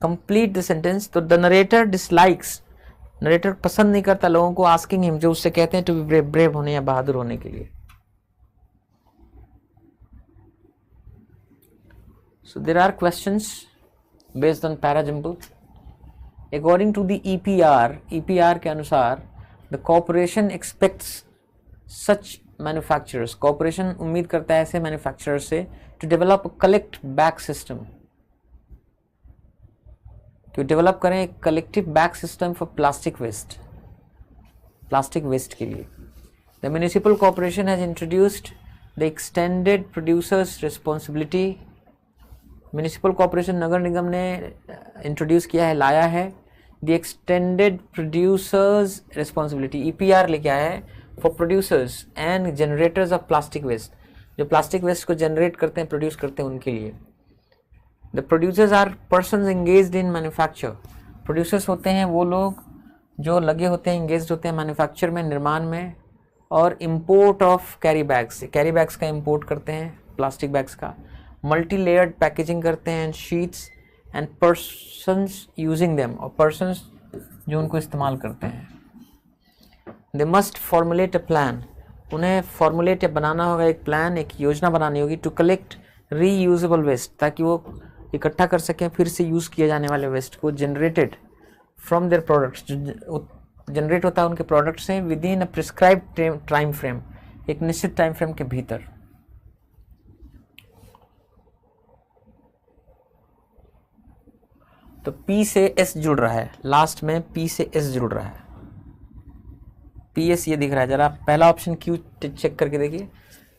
Complete the sentence. तो द नरेटर डिसलाइक्स, नरेटर पसंद नहीं करता लोगों को. आस्किंग हिम, जो उससे कहते हैं टू बी ब्रेव होने या बहादुर होने के लिए. So there are questions based on parajumble. According to the EPR के अनुसार the corporation expects such manufacturers, corporation उम्मीद करता है ऐसे मैन्युफैक्चरर्स से to develop collect back system, कि डेवलप करें एक collective back system for plastic waste के लिए. The municipal corporation has introduced the extended producers responsibility. Municipal corporation, नगर निगम ने इंट्रोड्यूस किया है, लाया है the extended producers responsibility. EPR लेके आया है, for producers and generators of plastic waste, जो प्लास्टिक वेस्ट को जनरेट करते हैं, प्रोड्यूस करते हैं, उनके लिए। The producers are persons engaged in manufacture, producers होते हैं वो लोग जो लगे होते हैं, एंगेज्ड होते हैं मैन्युफैक्चर में, निर्माण में, और import of carry bags, carry bags का इम्पोर्ट करते हैं, प्लास्टिक बैग्स का, मल्टी लेयर्ड पैकेजिंग करते हैं, sheets and persons using them, और पर्सन्स जो उनको इस्तेमाल करते हैं। दे मस्ट फॉर्मुलेट अ प्लान, उन्हें फॉर्मुलेट या बनाना होगा एक प्लान, एक योजना बनानी होगी, टू कलेक्ट रीयूजेबल वेस्ट, ताकि वो इकट्ठा कर सकें फिर से यूज़ किए जाने वाले वेस्ट को, जनरेटेड फ्रॉम देयर प्रोडक्ट्स, जो जनरेट होता है उनके प्रोडक्ट से, with in a prescribed time frame, एक निश्चित टाइम फ्रेम के भीतर। तो P से S जुड़ रहा है, लास्ट में P से S जुड़ रहा है, PS ये दिख रहा है। जरा पहला ऑप्शन क्यू चेक करके देखिए।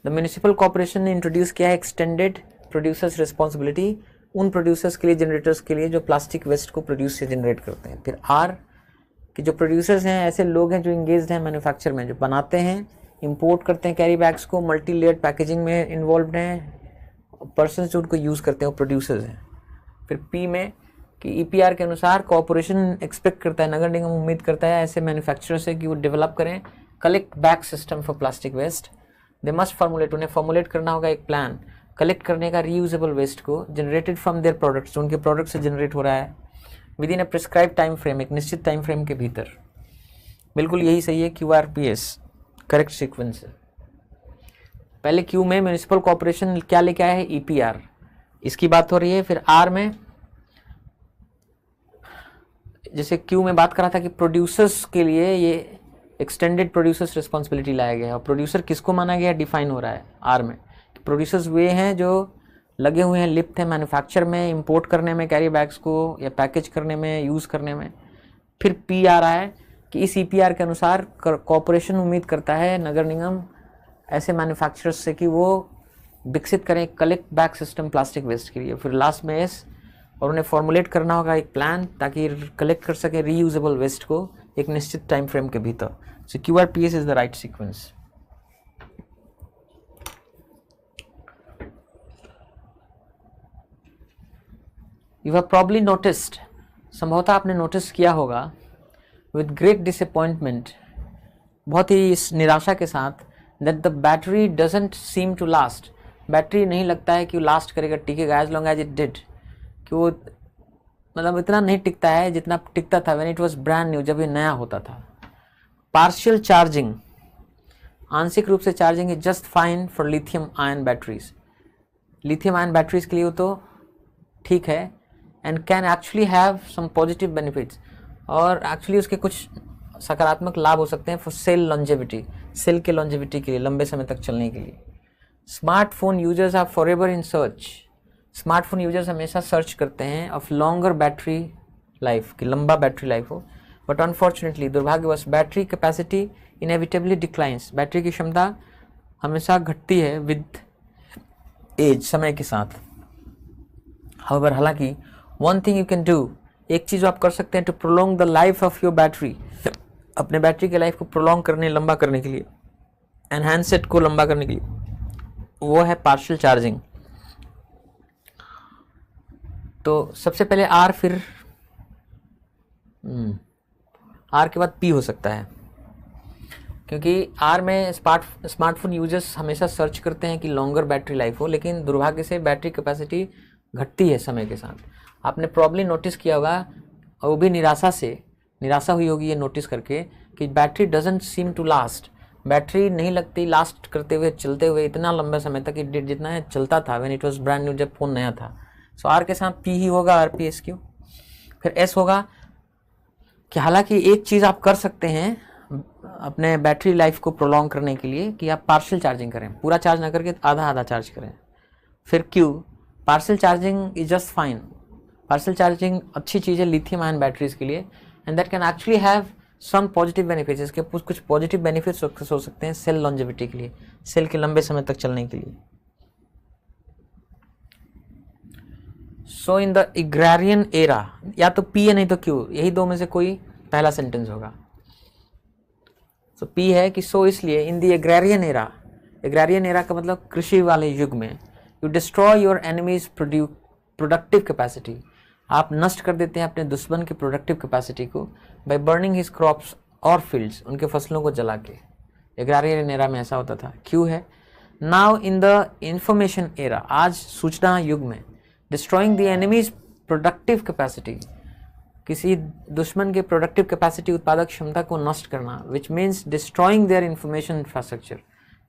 द म्यूनिसिपल कॉर्पोरेशन ने इंट्रोड्यूस किया है एक्सटेंडेड प्रोड्यूसर्स रिस्पॉन्सिबिलिटी, उन प्रोड्यूसर्स के लिए, जनरेटर्स के लिए जो प्लास्टिक वेस्ट को प्रोड्यूस से जनरेट करते हैं। फिर R कि जो प्रोड्यूसर्स हैं ऐसे लोग हैं जो इंगेज्ड हैं मैन्युफैक्चर में, जो बनाते हैं, इंपोर्ट करते हैं कैरी बैग्स को, मल्टी लेयर्ड पैकेजिंग में इन्वॉल्व हैं, पर्सन्स जो उनको यूज़ करते हैं वो प्रोड्यूसर्स हैं। फिर P में कि EPR के अनुसार कॉर्पोरेशन एक्सपेक्ट करता है, नगर निगम उम्मीद करता है ऐसे मैन्युफैक्चरर से कि वो डेवलप करें collect back system for plastic waste. They must formulate, उन्हें फॉर्मुलेट करना होगा एक प्लान कलेक्ट करने का रीयूजेबल वेस्ट को, जनरेटेड फ्रॉम देयर प्रोडक्ट्स, जो उनके प्रोडक्ट से जनरेट हो रहा है, within a prescribe time frame, एक निश्चित टाइम फ्रेम के भीतर। बिल्कुल यही सही है, QRPS करेक्ट सीक्वेंस है। पहले Q में म्यूनिसिपल कॉर्पोरेशन क्या लेके आया है, EPR, इसकी बात हो रही है। फिर R में जैसे Q में बात करा था कि प्रोड्यूसर्स के लिए ये एक्सटेंडेड प्रोड्यूसर्स रिस्पॉन्सिबिलिटी लाया गया है, और प्रोड्यूसर किसको माना गया डिफाइन हो रहा है R में। प्रोड्यूसर्स वे हैं जो लगे हुए हैं, लिप्त हैं मैन्युफैक्चर में, इंपोर्ट करने में कैरी बैग्स को, या पैकेज करने में, यूज़ करने में। फिर P आ रहा है कि इस EPR के अनुसार कॉर्पोरेशन उम्मीद करता है, नगर निगम ऐसे मैन्युफैक्चरर्स से कि वो विकसित करें collect back system plastic waste के लिए। फिर लास्ट में S, और उन्हें फॉर्मुलेट करना होगा एक प्लान ताकि कलेक्ट कर सके रीयूजेबल वेस्ट को एक निश्चित टाइम फ्रेम के भीतर। सो QRPS is the right sequence. You have probably noticed, संभवतः आपने नोटिस किया होगा, विद ग्रेट डिसअपॉइंटमेंट, बहुत ही इस निराशा के साथ, that the battery doesn't seem to last, battery नहीं लगता है कि वो लास्ट करेगा, टिकेगा as long as it did, कि वो मतलब इतना नहीं टिकता है जितना टिकता था when it was brand new, जब ये नया होता था। पार्शियल चार्जिंग, आंशिक रूप से charging is just fine for lithium ion batteries, lithium ion batteries के लिए वो तो ठीक है, and can actually have some positive benefits, और एक्चुअली उसके कुछ सकारात्मक लाभ हो सकते हैं फॉर सेल लॉन्जेविटी, सेल के लॉन्जेविटी के लिए, लंबे समय तक चलने के लिए। Smartphone users are forever in search, smartphone users हमेशा सर्च करते हैं ऑफ लॉन्गर बैटरी लाइफ, की लंबा बैटरी लाइफ हो, बट अनफॉर्चुनेटली, दुर्भाग्यवश, battery capacity inevitably declines, battery की क्षमता हमेशा घटती है विद एज, समय के साथ। हाउएवर, हालांकि one thing you can do, एक चीज़ आप कर सकते हैं to prolong the life of your battery, अपने बैटरी के लाइफ को प्रोलॉन्ग करने, लंबा करने के लिए, एनहांस इट को लंबा करने के लिए, वो है पार्शियल चार्जिंग। तो सबसे पहले R, फिर R के बाद P हो सकता है, क्योंकि R में स्मार्टफोन यूजर्स हमेशा सर्च करते हैं कि लॉन्गर बैटरी लाइफ हो, लेकिन दुर्भाग्य से बैटरी कैपेसिटी घटती है समय के साथ। आपने प्रॉब्ली नोटिस किया होगा, और वो भी निराशा हुई होगी ये नोटिस करके, कि battery doesn't seem to last, battery नहीं लगती लास्ट करते हुए, चलते हुए इतना लंबे समय तक, जितना चलता था when it was brand new, जब फ़ोन नया था। सो R के साथ P ही होगा, RPSQ। फिर S होगा कि हालांकि एक चीज़ आप कर सकते हैं अपने बैटरी लाइफ को प्रोलॉन्ग करने के लिए, कि आप पार्शियल चार्जिंग करें, पूरा चार्ज ना करके आधा आधा चार्ज करें। फिर Q, partial charging is just fine, partial charging अच्छी चीज़ है लिथियम आयन बैटरीज के लिए, and that can actually have some positive benefits, इसके कुछ पॉजिटिव बेनिफिट्स हो सकते हैं सेल लॉन्जेविटी के लिए, सेल के लंबे समय तक चलने के लिए। सो इन द एग्रारियन एरा, या तो P है नहीं तो Q, यही दो में से कोई पहला सेंटेंस होगा। सो पी है कि सो इसलिए इन दी एग्रेरियन एरा का मतलब कृषि वाले युग में, you destroy your enemies productive capacity, आप नष्ट कर देते हैं अपने दुश्मन की प्रोडक्टिव कैपेसिटी को बाय बर्निंग हिज क्रॉप्स और फील्ड्स, उनके फसलों को जला के। एग्रेरियन एरा में ऐसा होता था। क्यों है now in the information era, आज सूचना युग में, destroying the enemy's productive capacity, किसी दुश्मन के प्रोडक्टिव कैपेसिटी उत्पादक क्षमता को नष्ट करना, which means destroying their information infrastructure,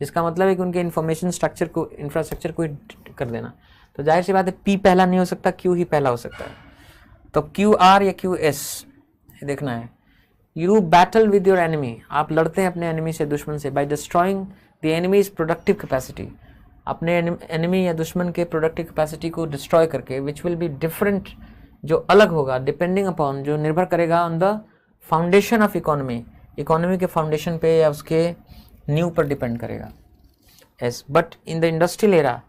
जिसका मतलब है कि उनके इंफॉर्मेशन इंफ्रास्ट्रक्चर को कर देना। तो जाहिर सी बात है पी पहला नहीं हो सकता, क्यू ही पहला हो सकता है। तो क्यू आर या क्यू एस देखना है। You battle with your enemy, आप लड़ते हैं अपने एनिमी से, दुश्मन से, by destroying the enemy's productive capacity, अपने एनिमी या दुश्मन के प्रोडक्टिव कैपेसिटी को डिस्ट्रॉय करके, विच विल बी डिफरेंट, जो अलग होगा, डिपेंडिंग अपॉन, जो निर्भर करेगा on the foundation of economy, economy के फाउंडेशन पे या उसके नींव पर डिपेंड करेगा। S but in the industrial era,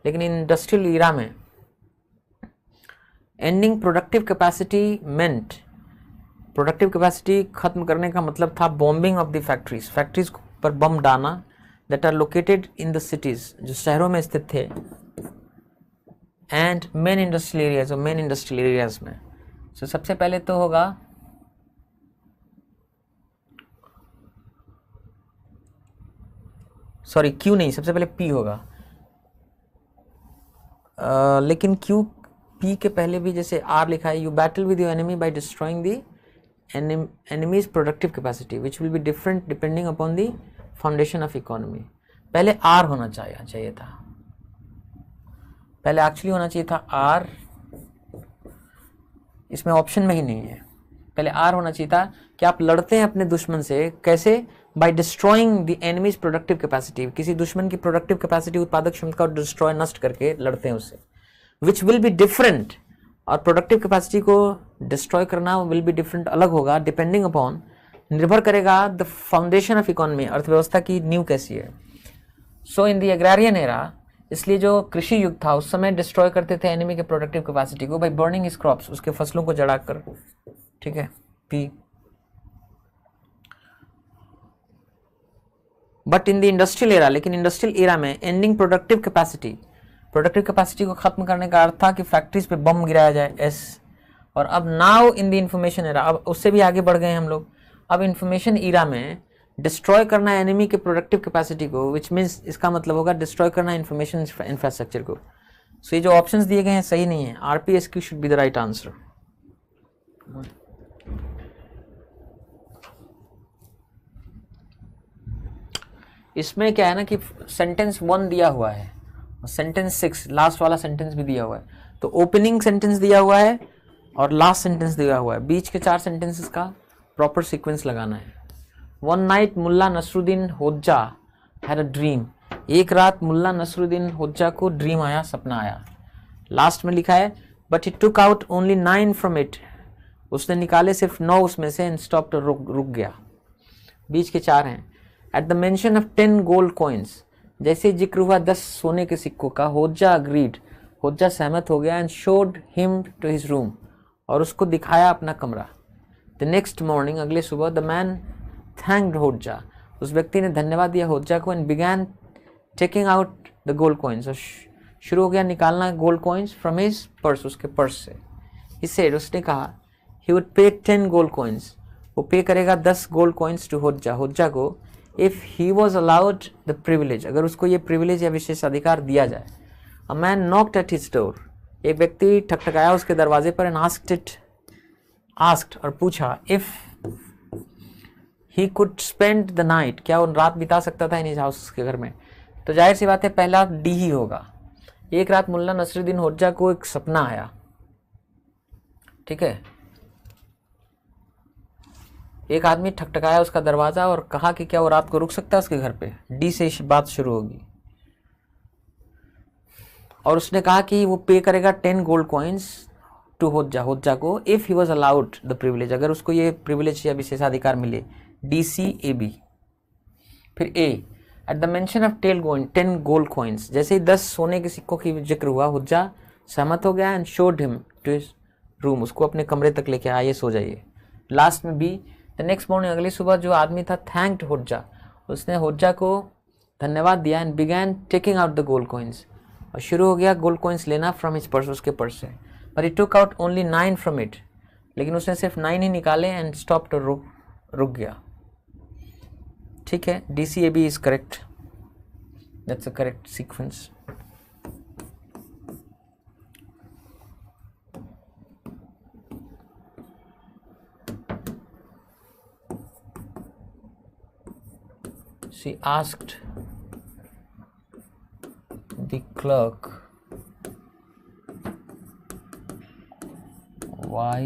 लेकिन इंडस्ट्रियल एरा में एंडिंग प्रोडक्टिव कैपेसिटी मेंट, प्रोडक्टिव कैपेसिटी खत्म करने का मतलब था बॉम्बिंग ऑफ द फैक्ट्रीज पर बम डालना, that are located in the cities, जो शहरों में स्थित थे, एंड मेन इंडस्ट्रियल एरियाज, और मेन इंडस्ट्रियल एरियाज में। सो सबसे पहले तो होगा सॉरी क्यू नहीं, सबसे पहले पी होगा। लेकिन क्यू पी के पहले भी जैसे आर लिखा है, you battle with your enemy by destroying the enemy's productive capacity which will be different depending upon the foundation of economy. पहले आर होना चाहिए था, पहले एक्चुअली होना चाहिए था आर, इसमें ऑप्शन में ही नहीं है। पहले आर होना चाहिए था कि आप लड़ते हैं अपने दुश्मन से, कैसे, by destroying the enemy's productive capacity, किसी दुश्मन की प्रोडक्टिव कैपेसिटी उत्पादक क्षमता को डिस्ट्रॉय नष्ट करके लड़ते हैं उससे, विच विल बी डिफरेंट, और प्रोडक्टिव कैपेसिटी को डिस्ट्रॉय करना विल बी डिफरेंट, अलग होगा, डिपेंडिंग अपॉन, निर्भर करेगा द फाउंडेशन ऑफ इकोनॉमी, अर्थव्यवस्था की नींव कैसी है। सो इन द एग्रेरियन एरा, इसलिए जो कृषि युग था उस समय डिस्ट्रॉय करते थे एनिमी के प्रोडक्टिव कैपेसिटी को बाय बर्निंग हिज क्रॉप्स, उसके फसलों को जलाकर। ठीक है P. But in the industrial era, लेकिन इंडस्ट्रियल एरा में एंडिंग प्रोडक्टिव कैपेसिटी को खत्म करने का अर्थ था कि फैक्ट्रीज पे बम गिराया जाए, एस। और अब now in the information era, अब उससे भी आगे बढ़ गए हम लोग, अब इंफॉर्मेशन एरा में डिस्ट्रॉय करना एनिमी के प्रोडक्टिव कैपेसिटी को, विच मीन्स इसका मतलब होगा डिस्ट्रॉय करना इंफॉर्मेशन इंफ्रास्ट्रक्चर को। सो ये जो ऑप्शंस दिए गए हैं सही नहीं है, RPSQ should be the right answer. इसमें क्या है ना कि सेंटेंस 1 दिया हुआ है और सेंटेंस 6 लास्ट वाला सेंटेंस भी दिया हुआ है, तो ओपनिंग सेंटेंस दिया हुआ है और लास्ट सेंटेंस दिया हुआ है, बीच के 4 सेंटेंसेस का प्रॉपर सीक्वेंस लगाना है। One night Mulla Nasruddin Hodja had a dream, एक रात मुल्ला नसरुद्दीन होज्जा को ड्रीम आया, सपना आया। लास्ट में लिखा है but he took out only 9 from it, उसने निकाले सिर्फ 9 उसमें से, एंड स्टॉप, रुक गया। बीच के 4 हैं। Eight the mention of 10 gold coins, जैसे जिक्र हुआ 10 सोने के सिक्कों का, होज्जा अग्रीड, होज्जा सहमत हो गया, and showed him to his room, और उसको दिखाया अपना कमरा। द नेक्स्ट मॉर्निंग, अगले सुबह, द मैन थैंक्ड होज्जा, उस व्यक्ति ने धन्यवाद दिया होज्जा को, and began taking out the gold coins, और शुरू हो गया निकालना gold coins from his purse, उसके पर्स से। इससे उसने कहा ही वुड पे 10 गोल्ड कॉइन्स, वो पे करेगा 10 गोल्ड कॉइन्स टू होज्जा को, if he was allowed the privilege, अगर उसको ये प्रिविलेज या विशेषाधिकार दिया जाए। A man knocked at his door, एक व्यक्ति ठकठकाया उसके दरवाजे पर, एंड आस्क्ड, और पूछा, if he could spend the night, क्या वो रात बिता सकता था इन हिज हाउस, के घर में। तो जाहिर सी बात है पहला डी ही होगा। एक रात मुल्ला नसरुद्दीन होज्जा को एक सपना आया, ठीक है, एक आदमी ठकठकाया उसका दरवाजा और कहा कि क्या वो रात को रुक सकता है उसके घर पे, डी से बात शुरू होगी। और उसने कहा कि वो पे करेगा 10 गोल्ड कॉइन्स टू होज्जा को, if he was allowed the privilege, अगर उसको ये प्रिविलेज या विशेषाधिकार मिले, DCAB। फिर A, at the mention of 10 gold coins, जैसे ही 10 सोने के सिक्कों की जिक्र हुआ, होज्जा सहमत हो गया, and showed him to his room, उसको अपने कमरे तक लेके आइए, सो जाइए। लास्ट में बी, द नेक्स्ट मॉर्निंग, अगली सुबह जो आदमी था, थैंक्ड होज्जा, उसने होज्जा को धन्यवाद दिया, and began taking out the gold coins, और शुरू हो गया गोल्ड कॉइन्स लेना फ्रॉम हिज पर्स, उसके पर्स से। But he took out only 9 from it, लेकिन उसने सिर्फ 9 ही निकाले, एंड स्टॉप तो रुक गया। ठीक है, DCAB is correct, that's a correct sequence. She asked the clerk why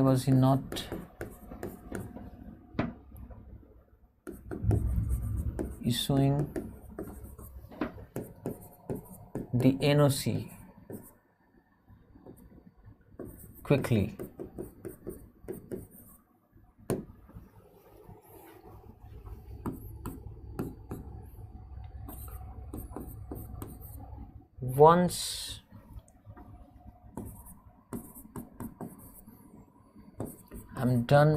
was he not issuing the NOC quickly. Once I'm done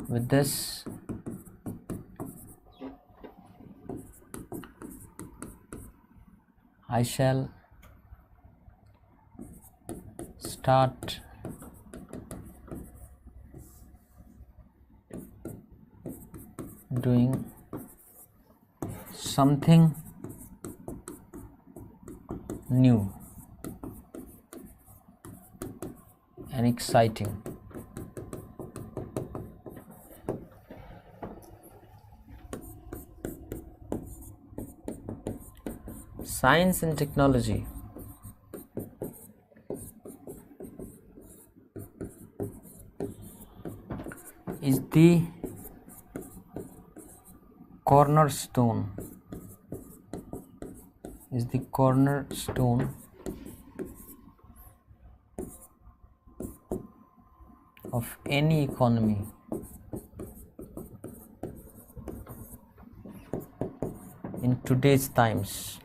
with this, I shall start doing something new and exciting. Science and technology is the cornerstone of any economy. In today's times.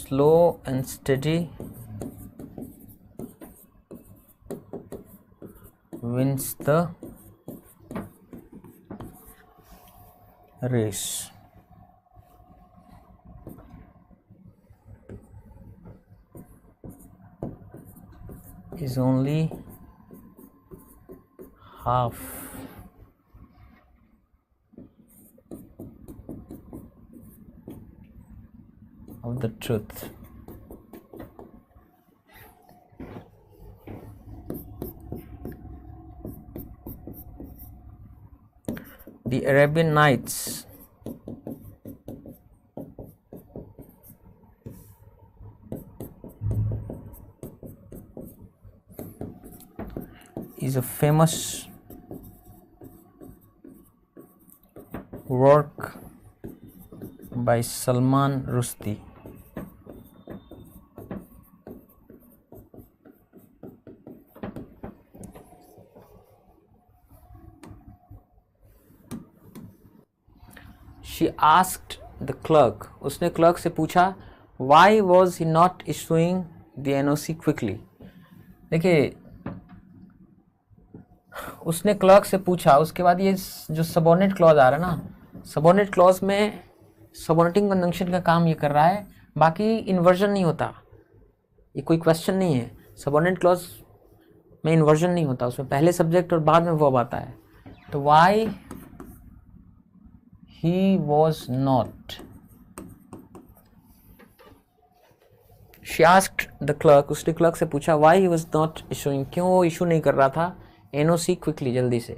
Slow and steady wins the race. Is only half of the truth. The Arabian Nights is a famous work by Salman Rushdie. She asked the clerk, उसने clerk से पूछा, why was he not issuing the NOC quickly. देखिए, उसने clerk से पूछा, उसके बाद ये जो सबऑर्डिनेट क्लॉज आ रहा है ना, सबऑर्डिनेट क्लॉज में सबऑर्डिनेटिंग कंजंक्शन का काम ये कर रहा है, बाकी इन्वर्जन नहीं होता, ये कोई क्वेश्चन नहीं है। सबऑर्डिनेट क्लॉज में इन्वर्जन नहीं होता, उसमें पहले सब्जेक्ट और बाद में वर्ब आता है। तो why he was not, she asked the clerk, उसने क्लर्क से पूछा why he was not issuing, क्यों वो इशू नहीं कर रहा था NOC क्विकली, जल्दी से।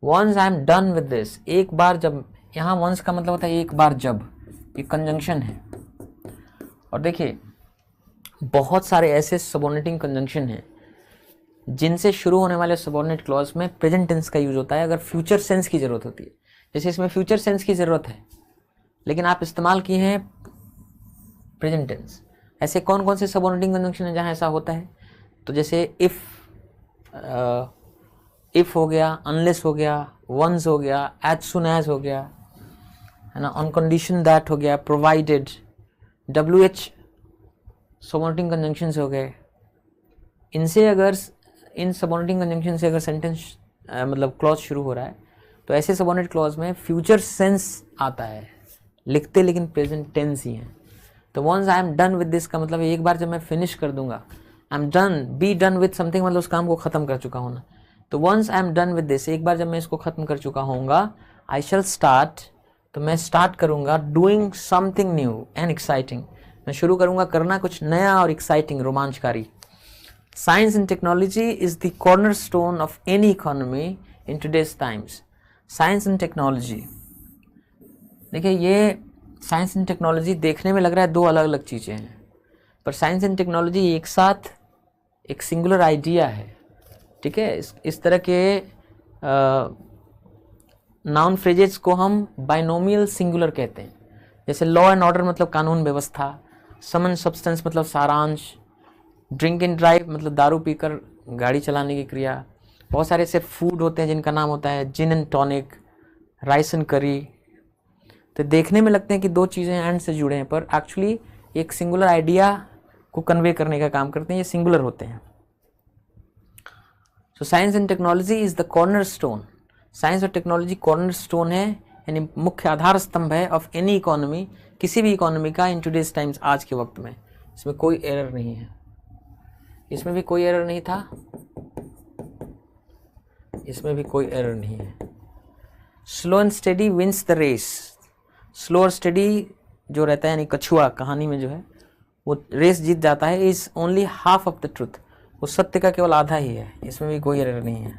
Once I am done with this, एक बार जब, यहाँ वंस का मतलब होता है एक बार जब, ये कंजंक्शन है। और देखिए बहुत सारे ऐसे सबऑर्डिनेटिंग कंजंक्शन हैं जिनसे शुरू होने वाले सबऑर्डिनेट क्लॉज में प्रेजेंट टेंस का यूज होता है अगर फ्यूचर सेंस की ज़रूरत होती है। जैसे इसमें फ्यूचर सेंस की ज़रूरत है लेकिन आप इस्तेमाल किए हैं प्रेजेंट टेंस, ऐसे कौन कौन से सबऑर्डिनेटिंग कंजंक्शन है जहाँ ऐसा होता है? तो जैसे इफ हो गया, अनलेस हो गया, वंस हो गया, एज सुन एज हो गया, है ना, ऑन कंडीशन दैट हो गया, प्रोवाइडेड, WH सबऑर्डिनेटिंग कंजंक्शंस हो गए। इनसे अगर इन सबऑर्डिनेटिंग कंजंक्शन से अगर सेंटेंस मतलब क्लॉज शुरू हो रहा है तो ऐसे सबऑर्डिनेट क्लॉज में फ्यूचर सेंस आता है, लिखते लेकिन प्रेजेंट टेंस ही है। तो once I am done with this का मतलब एक बार जब मैं फिनिश कर दूंगा, I am done, be done with something मतलब उस काम को खत्म कर चुका हूँ ना। तो once I am done with this, एक बार जब मैं इसको खत्म कर चुका होऊंगा, आई शैल स्टार्ट, तो मैं स्टार्ट करूंगा doing something new and exciting, मैं शुरू करूंगा करना कुछ नया और एक्साइटिंग, रोमांचकारी। Science and technology is the cornerstone of any economy in today's times. Science and technology, देखिए ये साइंस एंड टेक्नोलॉजी देखने में लग रहा है दो अलग अलग चीज़ें हैं, पर साइंस एंड टेक्नोलॉजी एक साथ एक सिंगुलर आइडिया है, ठीक है। इस तरह के नाउन फ्रेजेस को हम बाइनोमियल सिंगुलर कहते हैं। जैसे लॉ एंड ऑर्डर मतलब कानून व्यवस्था, सम एंड सब्सटेंस मतलब सारांश, ड्रिंक एंड ड्राइव मतलब दारू पीकर गाड़ी चलाने की क्रिया। बहुत सारे ऐसे फूड होते हैं जिनका नाम होता है जिन एंड टॉनिक, राइस एंड करी। तो देखने में लगते हैं कि दो चीज़ें एंड से जुड़े हैं, पर एक्चुअली एक सिंगुलर आइडिया को कन्वे करने का काम करते हैं, ये सिंगुलर होते हैं। So science and technology is the cornerstone, science और टेक्नोलॉजी कॉर्नरस्टोन है, यानी मुख्य आधार स्तंभ है ऑफ एनी इकोनॉमी, किसी भी इकोनॉमी का इन टुडेज टाइम्स, आज के वक्त में। इसमें कोई एरर नहीं है, इसमें भी कोई एरर नहीं था, इसमें भी कोई एरर नहीं है। Slow and steady wins the race, slow और स्टेडी जो रहता है यानी कछुआ कहानी में जो है वो रेस जीत जाता है, is only half of the truth, वो सत्य का केवल आधा ही है, इसमें भी कोई एरर नहीं है।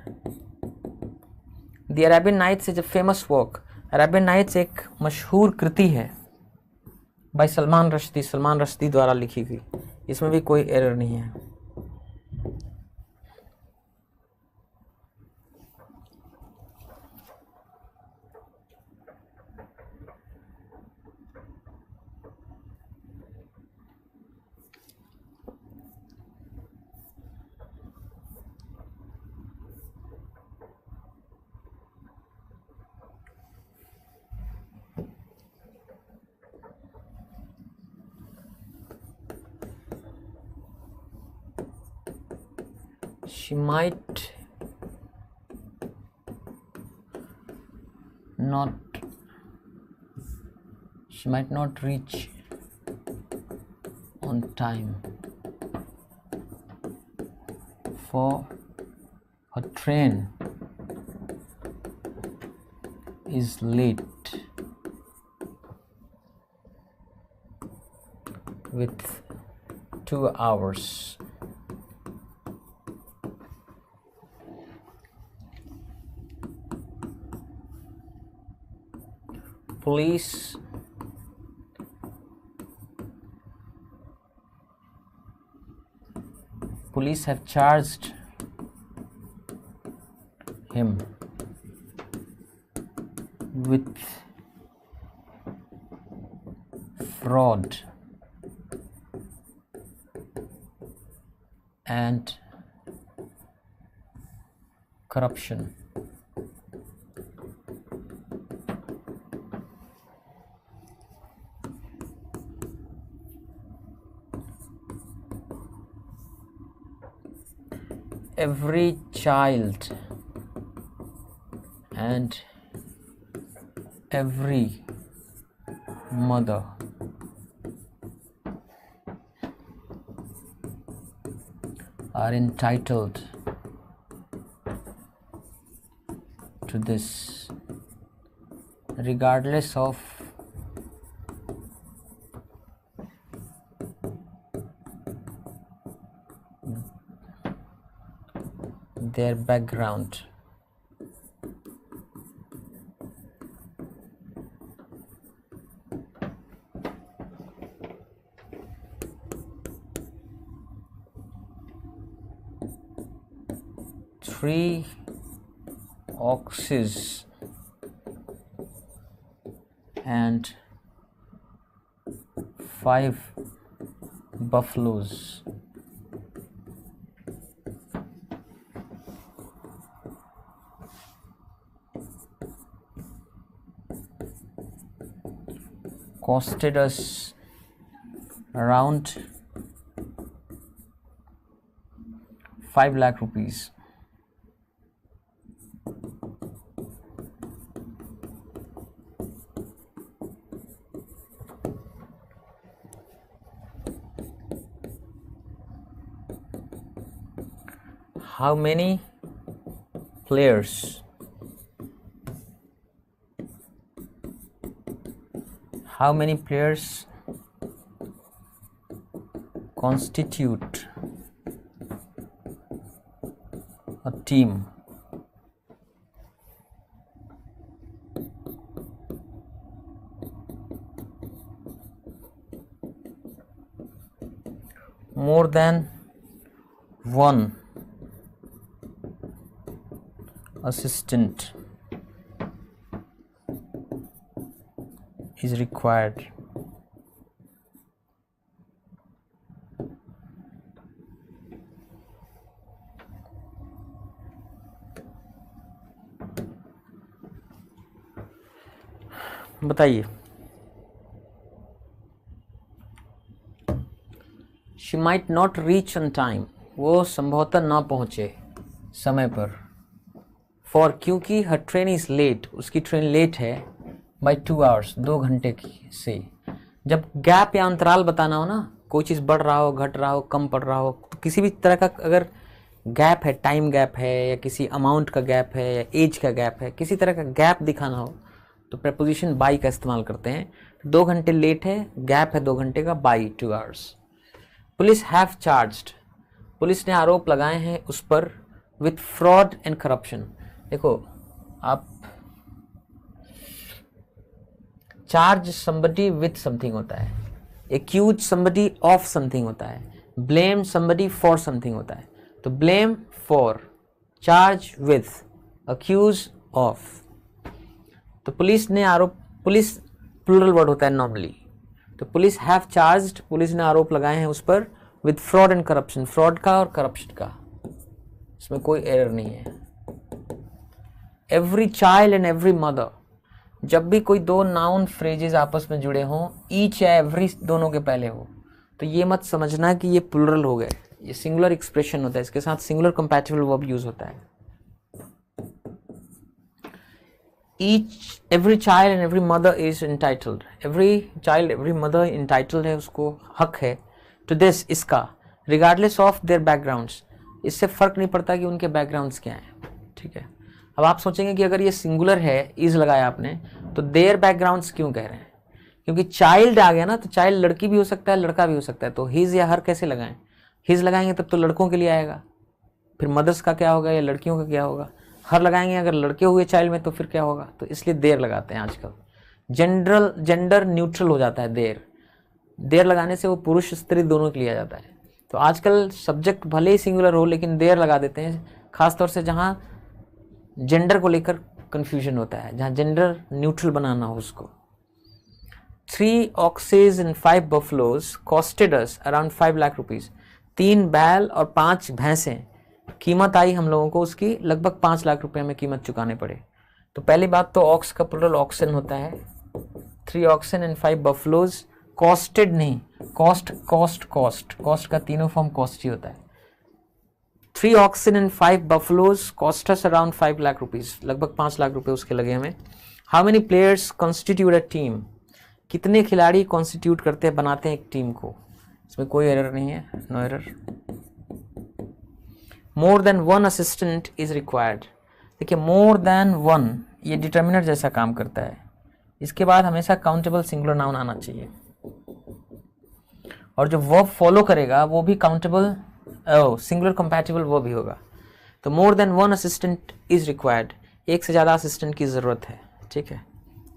The Arabian Nights is a famous work, Arabian Nights एक मशहूर कृति है बाय सलमान रश्दी, सलमान रश्दी द्वारा लिखी गई, इसमें भी कोई एरर नहीं है। She might not reach on time for her train is late with 2 hours. Police have charged him with fraud and corruption. Every child and every mother are entitled to this, regardless of their background. Three oxes and 5 buffaloes. Costed us around 5 lakh rupees. How many players constitute a team? More than one assistant is required. बताइए। She might not reach on time. वो संभवतः ना पहुंचे समय पर। For क्योंकि her train is late. उसकी train late है by 2 hours, 2 घंटे की से। जब गैप या अंतराल बताना हो ना, कोई चीज़ बढ़ रहा हो, घट रहा हो, कम पड़ रहा हो, तो किसी भी तरह का अगर गैप है, टाइम गैप है या किसी अमाउंट का गैप है या एज का गैप है, किसी तरह का गैप दिखाना हो तो प्रेपोजिशन बाई का इस्तेमाल करते हैं। 2 घंटे लेट है, गैप है 2 घंटे का, by 2 hours। Police have charged, police ने आरोप लगाए हैं उस पर विथ फ्रॉड एंड करप्शन। देखो, आप चार्ज समबडी विथ समथिंग होता है, एक्यूज समबडी ऑफ समथिंग होता है, ब्लेम समबडी फॉर समथिंग होता है। तो blame for, charge with, accuse of. तो पुलिस ने आरोप, पुलिस प्लूरल वर्ड होता है नॉर्मली, तो पुलिस हैव चार्ज्ड, पुलिस ने आरोप लगाए हैं उस पर with fraud and corruption, fraud का और करप्शन का, इसमें कोई एरर नहीं है। Every child and every mother, जब भी कोई दो नाउन फ्रेजेस आपस में जुड़े हों, ईच या एवरी दोनों के पहले हो, तो ये मत समझना कि ये प्लूरल हो गए, ये सिंगुलर एक्सप्रेशन होता है, इसके साथ सिंगुलर कंपैटिबल वर्ब यूज होता है। every child and every mother is entitled, every child every mother entitled है, उसको हक है to this, इसका, regardless of their backgrounds, इससे फ़र्क नहीं पड़ता कि उनके backgrounds क्या हैं। ठीक है, अब आप सोचेंगे कि अगर ये सिंगुलर है, इज लगाया आपने, तो their backgrounds क्यों कह रहे हैं? क्योंकि चाइल्ड आ गया ना, तो चाइल्ड लड़की भी हो सकता है, लड़का भी हो सकता है, तो हिज या हर कैसे लगाएं? हिज लगाएंगे तब तो लड़कों के लिए आएगा, फिर मदर्स का क्या होगा या लड़कियों का क्या होगा? हर लगाएंगे अगर लड़के हुए चाइल्ड में तो फिर क्या होगा? तो इसलिए देर लगाते हैं आजकल, जेंडर न्यूट्रल हो जाता है देर लगाने से वो पुरुष स्त्री दोनों के लिए आ जाता है। तो आजकल सब्जेक्ट भले ही सिंगुलर हो लेकिन देर लगा देते हैं, खासतौर से जहाँ जेंडर को लेकर कन्फ्यूजन होता है, जहाँ जेंडर न्यूट्रल बनाना हो उसको। 3 oxes and 5 buffaloes costed us around 5 lakh rupees। 3 बैल और 5 भैंसें, कीमत आई हम लोगों को उसकी लगभग 5 लाख रुपए में कीमत चुकाने पड़े। तो पहली बात तो ऑक्स का प्लूरल ऑक्सन होता है, 3 oxen and 5 buffaloes, कॉस्टेड नहीं, कॉस्ट का तीनों फॉर्म कॉस्ट ही होता है। 3 oxen and 5 buffaloes cost us around 5 lakh rupees, लगभग 5 लाख रुपए उसके लगे हमें। How many players constitute a team, कितने खिलाड़ी कॉन्स्टिट्यूट करते हैं, बनाते हैं एक टीम को, इसमें कोई एरर नहीं है, no error. More than 1 assistant is required, देखिए मोर देन 1 ये डिटर्मिनर जैसा काम करता है, इसके बाद हमेशा काउंटेबल सिंगुलर नाउन आना चाहिए, और जो वर्ब फॉलो करेगा वो भी काउंटेबल सिंगुलर कंपैटिबल वर्ब ही होगा। तो मोर देन 1 असिस्टेंट इज रिक्वायर्ड, एक से ज़्यादा असिस्टेंट की ज़रूरत है। ठीक है,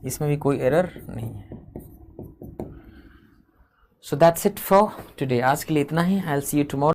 इसमें भी कोई एरर नहीं है। So that's it for today, आज के लिए इतना ही। I will see you tomorrow.